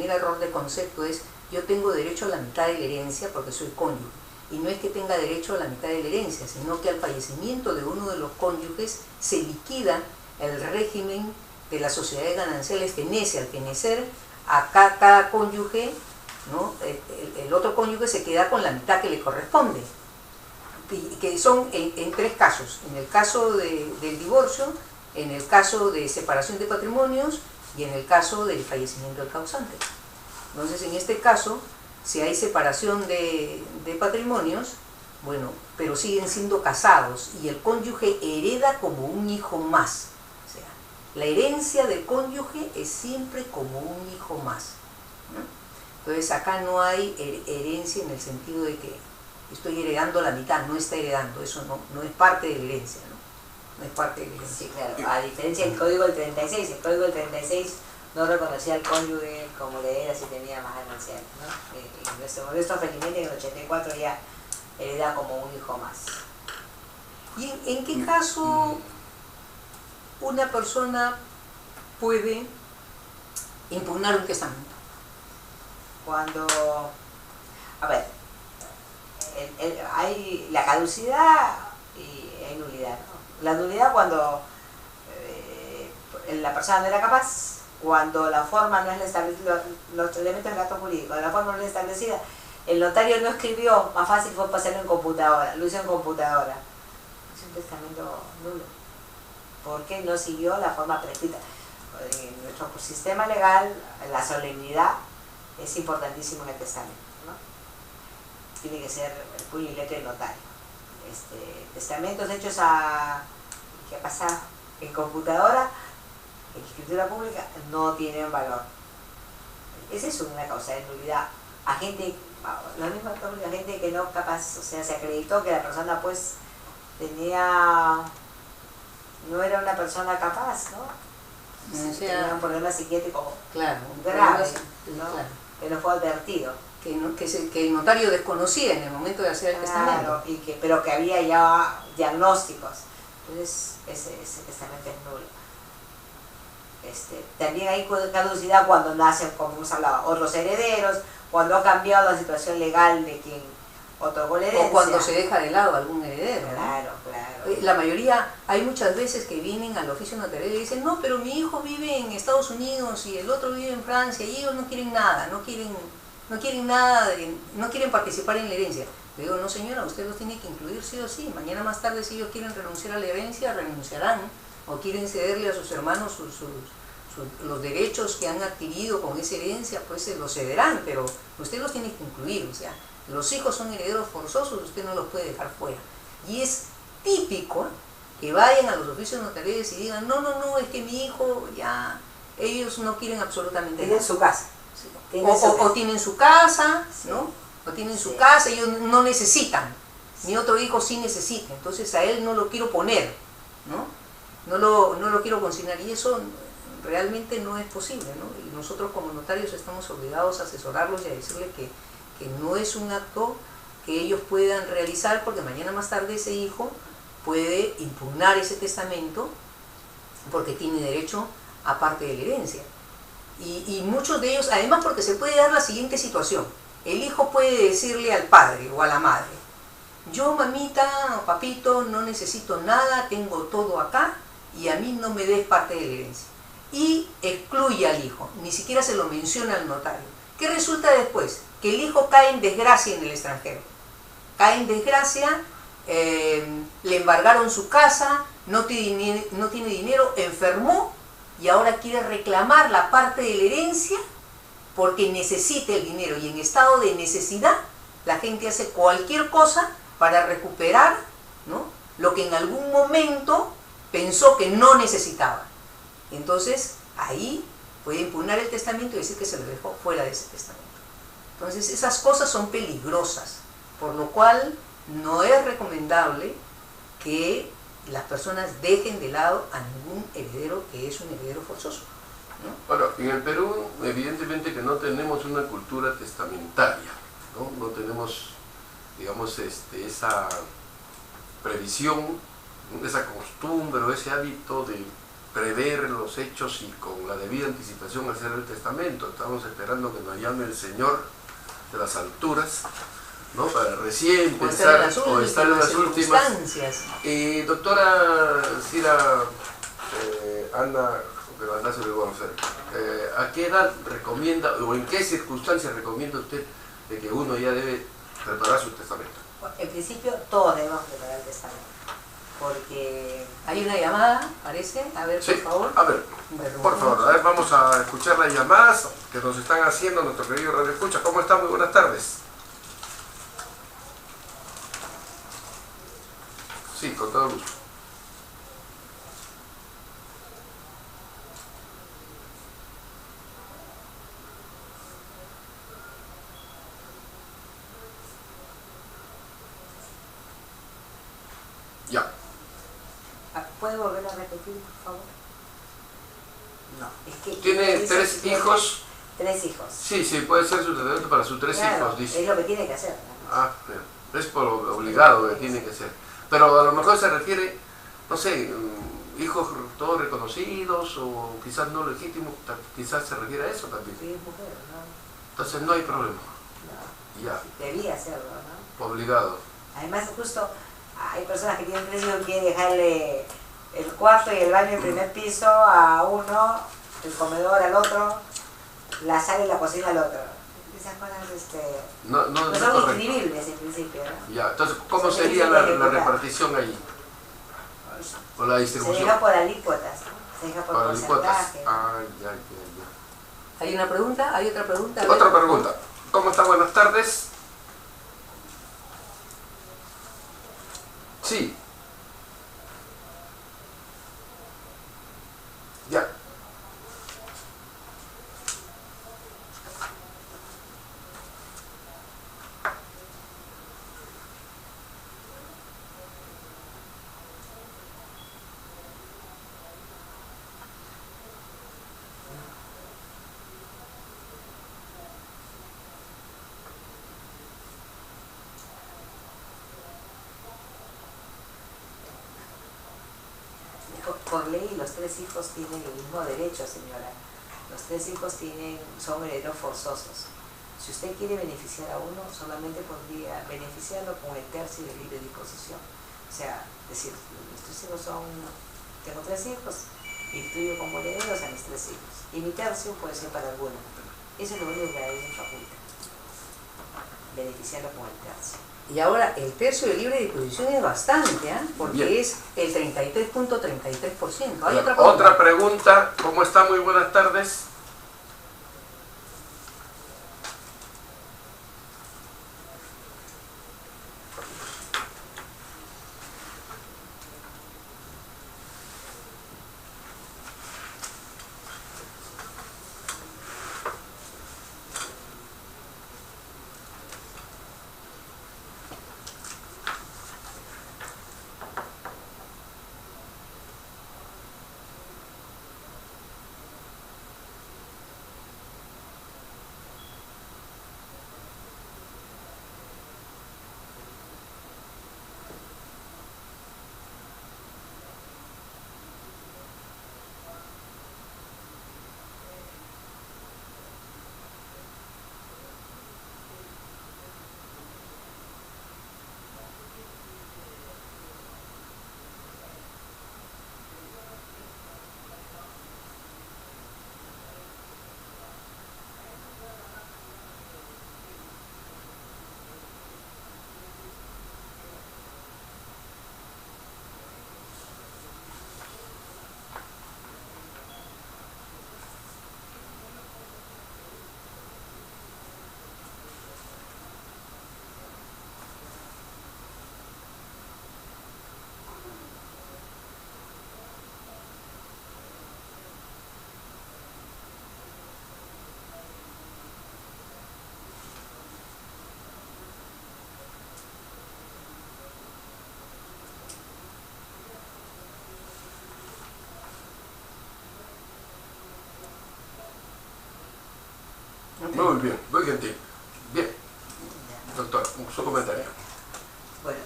error de concepto es, yo tengo derecho a la mitad de la herencia porque soy cónyuge. Y no es que tenga derecho a la mitad de la herencia, sino que al fallecimiento de uno de los cónyuges se liquida el régimen de las sociedades gananciales fenece. Al fenecer, a cada cónyuge, ¿no? El otro cónyuge se queda con la mitad que le corresponde, que son en tres casos: en el caso del divorcio, en el caso de separación de patrimonios y en el caso del fallecimiento del causante. Entonces, en este caso, si hay separación de patrimonios, bueno, pero siguen siendo casados y el cónyuge hereda como un hijo más. O sea, la herencia del cónyuge es siempre como un hijo más, ¿no? Entonces, acá no hay herencia en el sentido de que estoy heredando la mitad, no está heredando, eso no es parte de la herencia, ¿no? No es parte de la herencia. Sí, claro, a diferencia del Código del 36, el Código del 36 no reconocía al cónyuge como heredera si tenía más gananciales, ¿no? Y nuestro modesto felizmente en el 84 ya hereda como un hijo más. ¿Y en qué caso una persona puede impugnar un testamento? Cuando, a ver, hay la caducidad y hay nulidad, ¿no? La nulidad cuando la persona no era capaz, cuando la forma no es establecida, los elementos del acto jurídico, la forma no es establecida, el notario no escribió, más fácil fue pasarlo en computadora, lo hizo en computadora. Es un testamento nulo, porque no siguió la forma prescrita. En nuestro sistema legal, la solemnidad es importantísimo en el testamento, ¿no? Tiene que ser el puño y letra del notario. Testamentos hechos ¿qué pasa? En computadora, en escritura pública, no tienen valor. Esa es una causa de nulidad. A gente, la misma gente que no capaz, o sea, se acreditó que la persona pues no era una persona capaz, ¿no? O sea, tenía un problema psiquiátrico, claro, grave, ¿no? Claro. Que no fue advertido. Que el notario desconocía en el momento de hacer el testamento. Pero que había ya diagnósticos. Entonces, ese testamento es nulo. También hay caducidad cuando nacen, como hemos hablado, otros herederos, cuando ha cambiado la situación legal de quien otorgó la herencia. O cuando se deja de lado algún heredero, ¿no? Claro, claro. La mayoría, hay muchas veces que vienen al oficio notarial y dicen, no, pero mi hijo vive en Estados Unidos y el otro vive en Francia y ellos no quieren nada, no quieren participar en la herencia. Le digo, no señora, usted los tiene que incluir sí o sí. Mañana más tarde, si ellos quieren renunciar a la herencia, renunciarán, o quieren cederle a sus hermanos los derechos que han adquirido con esa herencia, pues se los cederán, pero usted los tiene que incluir. O sea, los hijos son herederos forzosos, usted no los puede dejar fuera. Y es típico que vayan a los oficios notariales y digan, no, es que mi hijo ya, ellos no quieren absolutamente Tienen nada. su casa. Sí. Tienen su O tienen su casa, Sí. ¿no? O tienen su Sí. casa, ellos no necesitan. Mi otro hijo sí necesita, entonces a él no lo quiero poner, ¿no? No lo quiero consignar, y eso realmente no es posible, ¿no? Y nosotros como notarios estamos obligados a asesorarlos y a decirles que no es un acto que ellos puedan realizar, porque mañana más tarde ese hijo puede impugnar ese testamento porque tiene derecho a parte de la herencia. Y muchos de ellos, además, porque se puede dar la siguiente situación: el hijo puede decirle al padre o a la madre, yo, mamita o papito, no necesito nada, tengo todo acá y a mí no me des parte de la herencia. Y excluye al hijo, ni siquiera se lo menciona al notario. ¿Qué resulta después? Que el hijo cae en desgracia en el extranjero. Cae en desgracia, le embargaron su casa, no tiene dinero, enfermó y ahora quiere reclamar la parte de la herencia porque necesita el dinero, y en estado de necesidad la gente hace cualquier cosa para recuperar, ¿no?, lo que en algún momento pensó que no necesitaba. Entonces ahí puede impugnar el testamento y decir que se lo dejó fuera de ese testamento. Entonces esas cosas son peligrosas, por lo cual no es recomendable que las personas dejen de lado a ningún heredero que es un heredero forzoso, ¿no? Bueno, en el Perú evidentemente que no tenemos una cultura testamentaria, ¿no? No tenemos, digamos, esa previsión, esa costumbre o ese hábito de prever los hechos y con la debida anticipación hacer el testamento. Estamos esperando que nos llame el Señor de las alturas, ¿no?, para recién pensar o estar en las últimas doctora Cira Ana ¿a qué edad recomienda o en qué circunstancias recomienda usted de que uno ya debe preparar su testamento? En principio todos debemos preparar el testamento, porque Hay una llamada, parece. A ver, Sí, por favor. a ver, por favor, a ver, vamos a escuchar las llamadas que nos están haciendo nuestro querido Radio Escucha. ¿Cómo está? Muy buenas tardes. Sí, con todo gusto. Ya. ¿puede volver a repetir, por favor? No, es que... ¿Tiene dice tres que tiene hijos? Tres hijos. Sí, sí, puede ser su testamento para sus tres Claro, hijos, dice. es lo que tiene que hacer, ¿no? Ah, bien. Es por obligado que tiene que ser. Pero a lo mejor se refiere, no sé, hijos todos reconocidos o quizás no legítimos, quizás se refiere a eso también. Sí, es mujer, ¿no? Entonces no hay problema. No, Ya, debía hacerlo, ¿no? obligado. Además, justo hay personas que tienen tres hijos y quieren dejarle el cuarto y el baño en primer piso a uno, el comedor al otro, la sala y la cocina al otro. Esas cosas No no es son correcto. inscribibles en principio, ¿no? Ya, entonces, ¿cómo Son sería difíciles la de ejecutar. repartición ahí? O la Se distribución. deja por alícuotas, ¿no? Se deja por Para alícuotas. porcentaje. Ah, ya. ¿Hay una pregunta? ¿Hay otra pregunta? A ver. Otra pregunta. ¿Cómo está? Buenas tardes. Sí. Ya. Por ley, los tres hijos tienen el mismo derecho, señora. Los tres hijos son herederos forzosos. Si usted quiere beneficiar a uno, solamente podría beneficiarlo con el tercio de libre disposición. O sea, decir, mis tres hijos tengo tres hijos, instituyo como herederos a mis tres hijos. Y mi tercio puede ser para alguno. Eso es lo único que la ley me faculta. Beneficiarlo con el tercio. Y ahora el tercio de libre disposición es bastante, ¿eh? Porque Bien. es el 33.33%. ¿Hay Otra otra pregunta? pregunta. ¿Cómo está? Muy buenas tardes. Muy bien, muy gentil. Bien, doctor, su comentario. Bueno,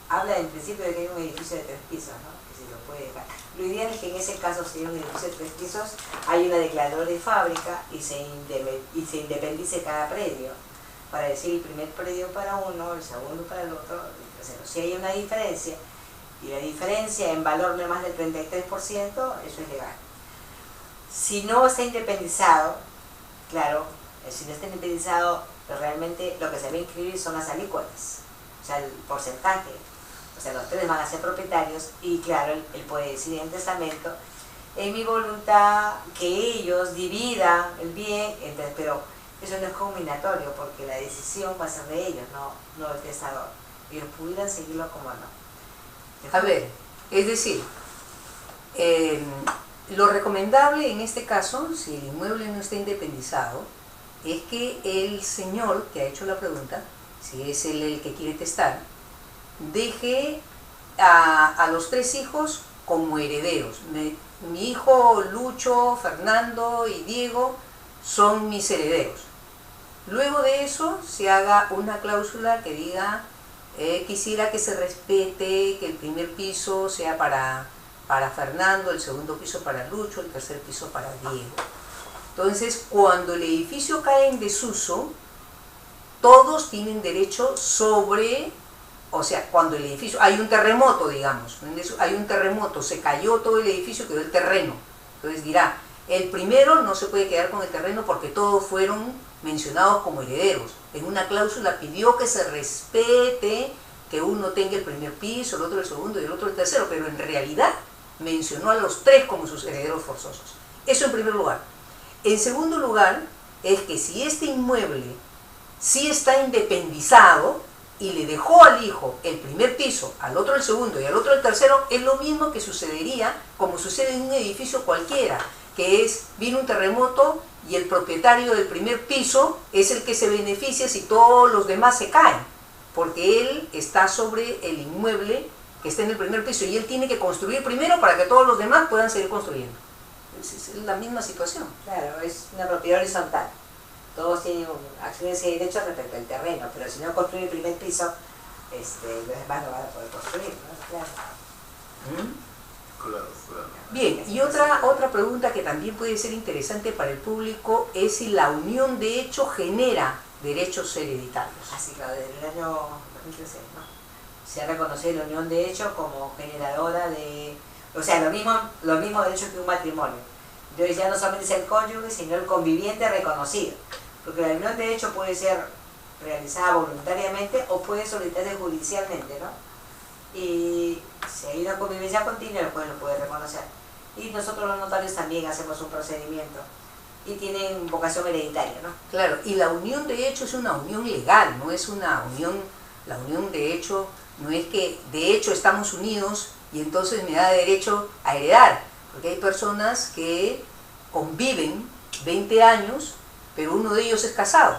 habla en principio de que hay un edificio de 3 pisos, ¿no? Que se lo puede dejar. Lo ideal es que en ese caso, si hay un edificio de 3 pisos, hay una declaradora de fábrica y se independice cada predio, para decir el primer predio para uno, el segundo para el otro, el tercero. Si hay una diferencia, y la diferencia en valor de más del 33%, eso es legal. Si no está independizado, claro, si no está independizado, realmente lo que se va a inscribir son las alícuotas, o sea, el porcentaje. O sea, los tres van a ser propietarios y claro, él puede decir en testamento, en mi voluntad que ellos dividan el bien, pero eso no es combinatorio porque la decisión va a ser de ellos, no del testador. Ellos pudieran seguirlo como no. A ver, es decir, lo recomendable en este caso, si el inmueble no está independizado, es que el señor que ha hecho la pregunta, si es él el que quiere testar, deje a los 3 hijos como herederos. Mi hijo Lucho, Fernando y Diego son mis herederos. Luego de eso se haga una cláusula que diga quisiera que se respete que el primer piso sea para Fernando, el segundo piso para Lucho, el tercer piso para Diego. Entonces, cuando el edificio cae en desuso, todos tienen derecho sobre, o sea, cuando el edificio, hay un terremoto, digamos, hay un terremoto, se cayó todo el edificio, quedó el terreno. Entonces dirá, el primero no se puede quedar con el terreno porque todos fueron mencionados como herederos. En una cláusula pidió que se respete que uno tenga el primer piso, el otro el segundo y el otro el tercero, pero en realidad mencionó a los 3 como sus herederos forzosos. Eso en primer lugar. En segundo lugar, es que si este inmueble sí está independizado y le dejó al hijo el primer piso, al otro el segundo y al otro el tercero, es lo mismo que sucedería como sucede en un edificio cualquiera, que es, viene un terremoto y el propietario del primer piso es el que se beneficia si todos los demás se caen, porque él está sobre el inmueble que está en el primer piso y él tiene que construir primero para que todos los demás puedan seguir construyendo. Es la misma situación. Claro, es una propiedad horizontal. Todos tienen acciones y derechos respecto al terreno, pero si no construye el primer piso, los demás no van a poder construir, ¿no? Claro. Claro. Bien, y otra pregunta que también puede ser interesante para el público es si la unión de hecho genera derechos hereditarios. Así que desde el año 2013, ¿no? Se ha reconocido la unión de hecho como generadora de, o sea, los mismos derechos que un matrimonio. Entonces ya no solamente es el cónyuge, sino el conviviente reconocido. Porque la unión de hecho puede ser realizada voluntariamente o puede solicitarse judicialmente, ¿no? Y si hay una convivencia continua, el juez lo puede reconocer. Y nosotros los notarios también hacemos un procedimiento y tienen vocación hereditaria, ¿no? Claro, y la unión de hecho es una unión legal, no es una unión, la unión de hecho no es que de hecho estamos unidos y entonces me da derecho a heredar, porque hay personas que conviven 20 años, pero uno de ellos es casado.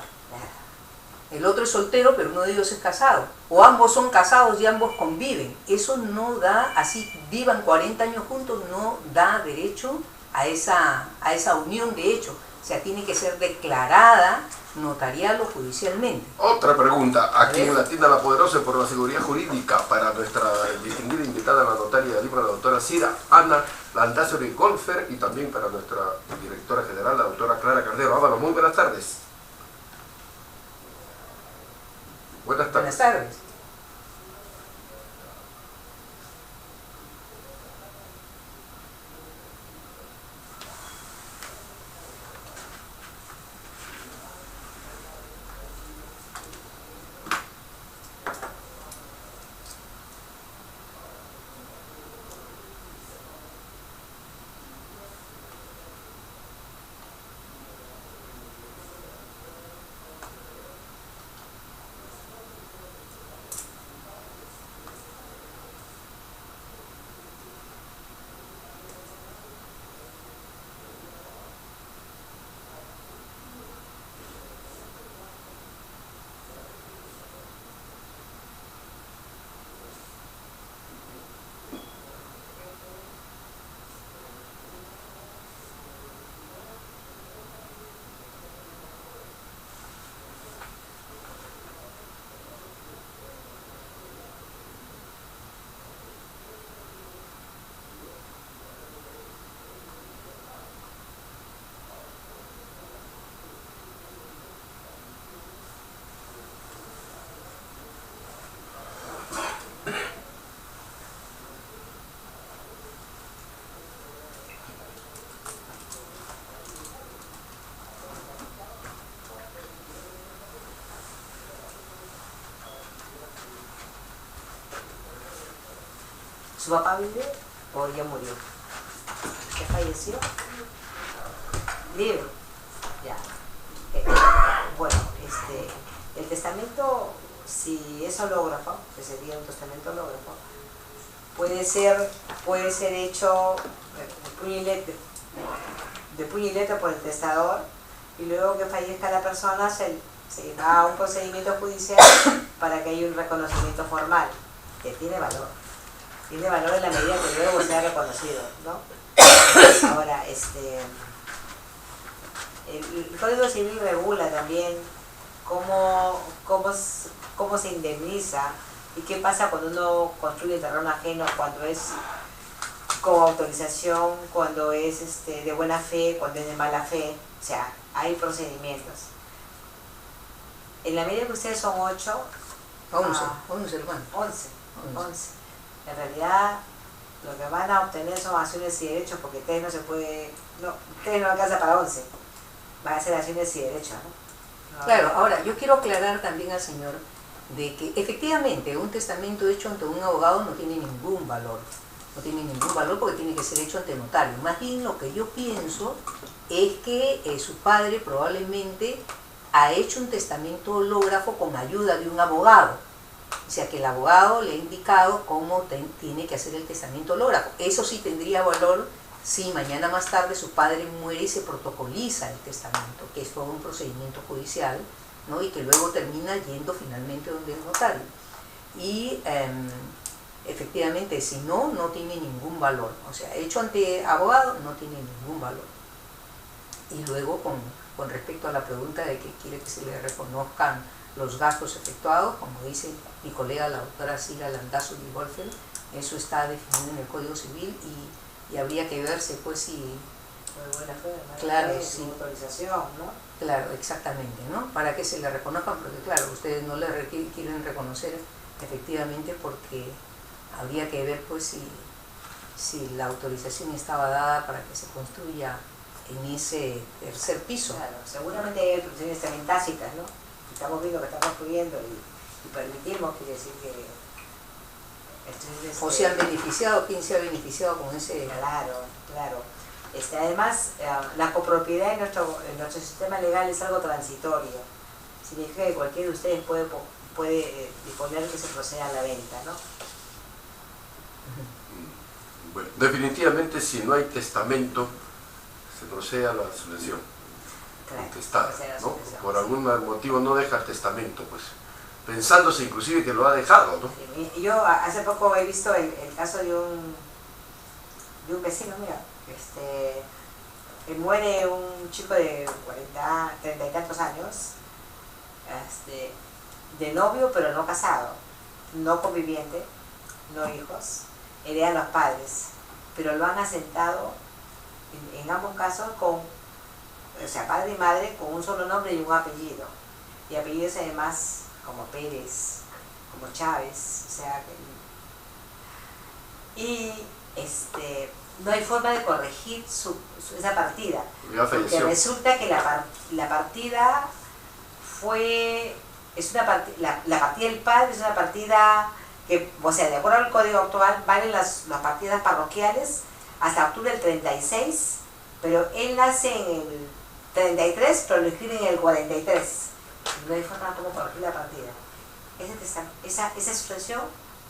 El otro es soltero, pero uno de ellos es casado. O ambos son casados y ambos conviven. Eso no da, así vivan 40 años juntos, no da derecho a esa unión de hecho. O sea, tiene que ser declarada notarial o judicialmente. Otra pregunta, aquí en Latina la Poderosa por la Seguridad Jurídica para nuestra distinguida invitada, la notaria de Lima, la doctora Cira Ana Landázuri Golfer, y también para nuestra directora general, la doctora Clara Cardero. Ábalo, muy buenas tardes. Buenas tardes. Buenas tardes. ¿Su papá vive o ya murió? ¿Ya falleció? ¿Vive? Ya. Bueno, el testamento, si es hológrafo, que sería un testamento hológrafo, puede ser hecho de puño y letra por el testador, y luego que fallezca la persona se va a un procedimiento judicial para que haya un reconocimiento formal, que tiene valor. Tiene valor en la medida que luego sea reconocido, ¿no? Ahora, el Código Civil regula también cómo se indemniza y qué pasa cuando uno construye terreno ajeno, cuando es con autorización, cuando es de buena fe, cuando es de mala fe. O sea, hay procedimientos. En la medida que ustedes son 8, 11 hermanos. 11. En realidad, lo que van a obtener son acciones y derechos, porque ustedes no alcanza para 11. Van a ser acciones y derechos, ¿no? Claro, ahora yo quiero aclarar también al señor de que efectivamente un testamento hecho ante un abogado no tiene ningún valor. No tiene ningún valor porque tiene que ser hecho ante notario. Más bien lo que yo pienso es que su padre probablemente ha hecho un testamento hológrafo con ayuda de un abogado. O sea, que el abogado le ha indicado cómo tiene que hacer el testamento hológrafo. Eso sí tendría valor si mañana más tarde su padre muere y se protocoliza el testamento, que es todo un procedimiento judicial, ¿no? Y que luego termina yendo finalmente donde el notario. Y efectivamente, si no tiene ningún valor. O sea, hecho ante abogado no tiene ningún valor. Y luego, con respecto a la pregunta de que quiere que se le reconozcan los gastos efectuados, como dice mi colega la doctora Sila Landazzo y Wolfeld, eso está definido en el Código Civil y habría que verse pues si... Muy buena fe, ¿no? Claro, sí. sí. Autorización, ¿no? Claro, exactamente, ¿no? Para que se le reconozcan, porque claro, ustedes no le quieren reconocer efectivamente porque habría que ver pues si la autorización estaba dada para que se construya en ese tercer piso. Claro, seguramente hay autorizaciones también tácitas, ¿no? Estamos viendo que está construyendo y permitimos, quiere decir que... O se han beneficiado, ¿quién se ha beneficiado con ese...? Claro. Además, la copropiedad en nuestro sistema legal es algo transitorio. Significa que cualquiera de ustedes puede disponer que se proceda a la venta, ¿no? Bueno, definitivamente si no hay testamento, se procede a la sucesión. Contestada, ¿no? Por algún motivo no deja el testamento, pues pensándose inclusive que lo ha dejado, ¿no? Yo hace poco he visto el caso de un vecino, mira, muere un chico de 30 y tantos años, de novio pero no casado, no conviviente, no hijos, heredan los padres, pero lo han asentado en ambos casos o sea, padre y madre con un solo nombre y un apellido. Y apellidos además como Pérez, como Chávez, o sea, no hay forma de corregir esa partida. Porque resulta que la partida la partida del padre es una partida que, o sea, de acuerdo al código actual, valen las partidas parroquiales hasta octubre del 36, pero él nace en el 33, pero lo escriben en el 43. No hay forma como corregir la partida. Esa sucesión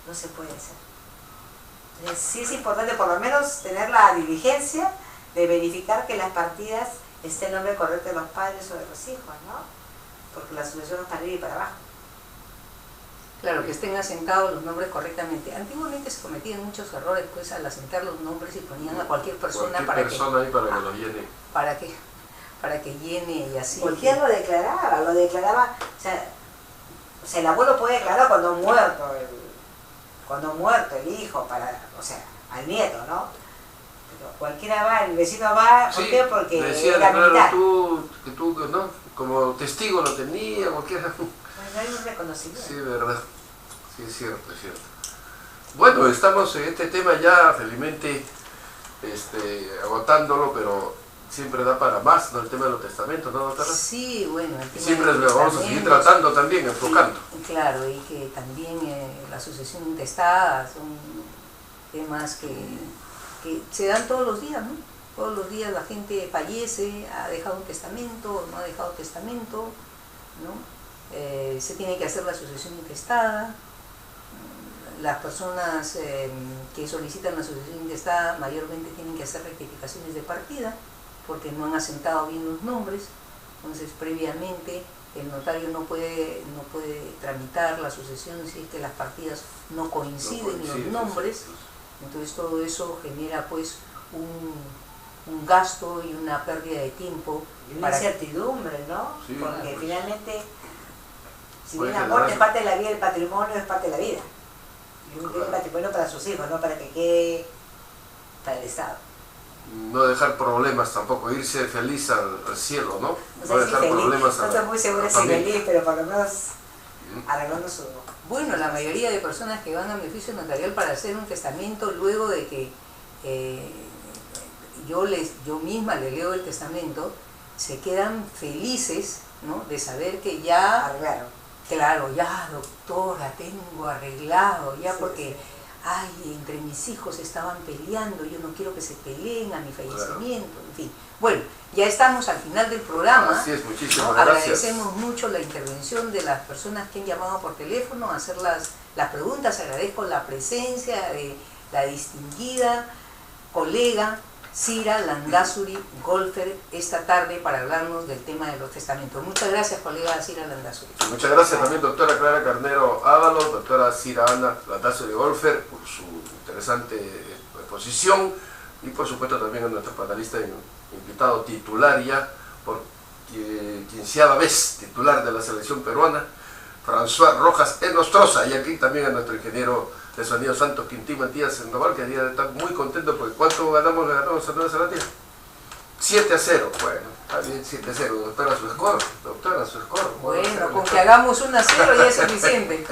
no se puede hacer. Entonces, sí es importante por lo menos tener la diligencia de verificar que las partidas estén en nombre correcto de los padres o de los hijos, ¿no? Porque la sucesión es para arriba y para abajo. Claro, que estén asentados los nombres correctamente. Antiguamente se cometían muchos errores pues al asentar los nombres y ponían a cualquier persona para que lo llene. Para que llene y así. Cualquiera lo declaraba, o sea, el abuelo puede declarar cuando muerto el hijo, o sea, al nieto, ¿no? Pero cualquiera va, el vecino va, ¿por qué? Porque decía, era militar. Que tú, ¿no? Como testigo lo tenía, cualquiera. No hay un reconocimiento. Sí, verdad. Sí, es cierto. Bueno, estamos en este tema ya felizmente agotándolo, pero siempre da para más, ¿no? El tema de los testamentos, ¿no, doctora? Sí, bueno. Y siempre lo vamos a seguir tratando también, enfocando. Claro, y que también la sucesión intestada temas que se dan todos los días, ¿no? Todos los días la gente fallece, ha dejado un testamento, no ha dejado testamento, ¿no? Se tiene que hacer la sucesión intestada. Las personas que solicitan la sucesión intestada mayormente tienen que hacer rectificaciones de partida porque no han asentado bien los nombres. Entonces, previamente, el notario no puede tramitar la sucesión si es que las partidas no coinciden los nombres. Entonces, todo eso genera pues un gasto y una pérdida de tiempo. Y una incertidumbre, ¿no? Sí, porque pues, finalmente, si puede bien la muerte es generar- parte de la vida, el patrimonio es parte de la vida. Y uno tiene patrimonio para sus hijos, no para que quede para el Estado. No dejar problemas tampoco, irse feliz al cielo, ¿no? No sé si dejar feliz, problemas no estoy muy segura si familia. feliz, pero por lo menos arreglando su... Bueno, la mayoría de personas que van a mi oficio notarial para hacer un testamento, luego de que yo misma le leo el testamento, se quedan felices, ¿no? De saber que ya, Arreglaron. claro, ya doctora, tengo arreglado, ya Sí, porque, sí. ay, entre mis hijos estaban peleando, yo no quiero que se peleen a mi fallecimiento, en fin. Bueno, ya estamos al final del programa. Así es, muchísimas ¿no? gracias. Agradecemos mucho la intervención de las personas que han llamado por teléfono a hacer las preguntas. Agradezco la presencia de la distinguida colega Cira Landázuri Golfer esta tarde para hablarnos del tema de los testamentos. Muchas gracias, colega Cira Landázuri. Muchas gracias también, doctora Clara Carnero Ábalos, doctora Cira Ana Landázuri Golfer, por su interesante exposición, y por supuesto también a nuestro panelista invitado titular ya, por quinceava vez titular de la selección peruana, François Rojas Enostroza, y aquí también a nuestro ingeniero de sonido Santos Quintín Matías Sandoval, que día está muy contento porque ¿cuánto ganamos? Le ganamos a Nueva Zelanda. 7-0, bueno, está bien, 7-0, doctora su score, Bueno, con que hagamos 1-0 ya es suficiente.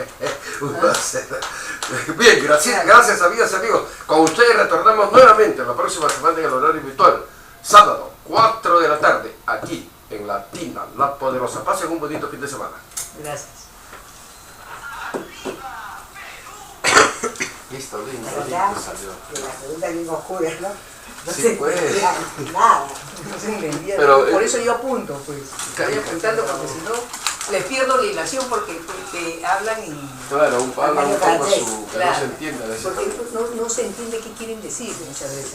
1-0. Bien, gracias amigas y amigos. Con ustedes retornamos nuevamente la próxima semana en el horario habitual, sábado, 4 de la tarde, aquí en Latina, La Poderosa. Pasen un bonito fin de semana. Gracias. Listo, lindo, La verdad, lindo salió. que la pregunta bien oscura, ¿no? No Sí, se pues. entendía nada. No se entendía. Pero, por eso yo apunto, pues. Estoy apuntando porque si no, les pierdo la hilación porque te hablan y... Claro, hablan un poco francés, su... que claro. no se entiende a veces. Porque no se entiende qué quieren decir muchas veces.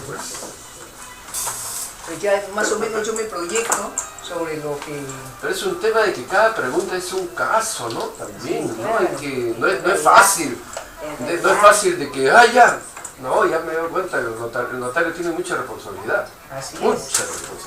Pues ya más o menos yo me proyecto sobre lo que... Pero es un tema de que cada pregunta es un caso, ¿no? También, Sí, ¿no? claro. Es que no es fácil. No es fácil de que, ya. No, ya me doy cuenta, el notario tiene mucha responsabilidad. Así es. Mucha responsabilidad.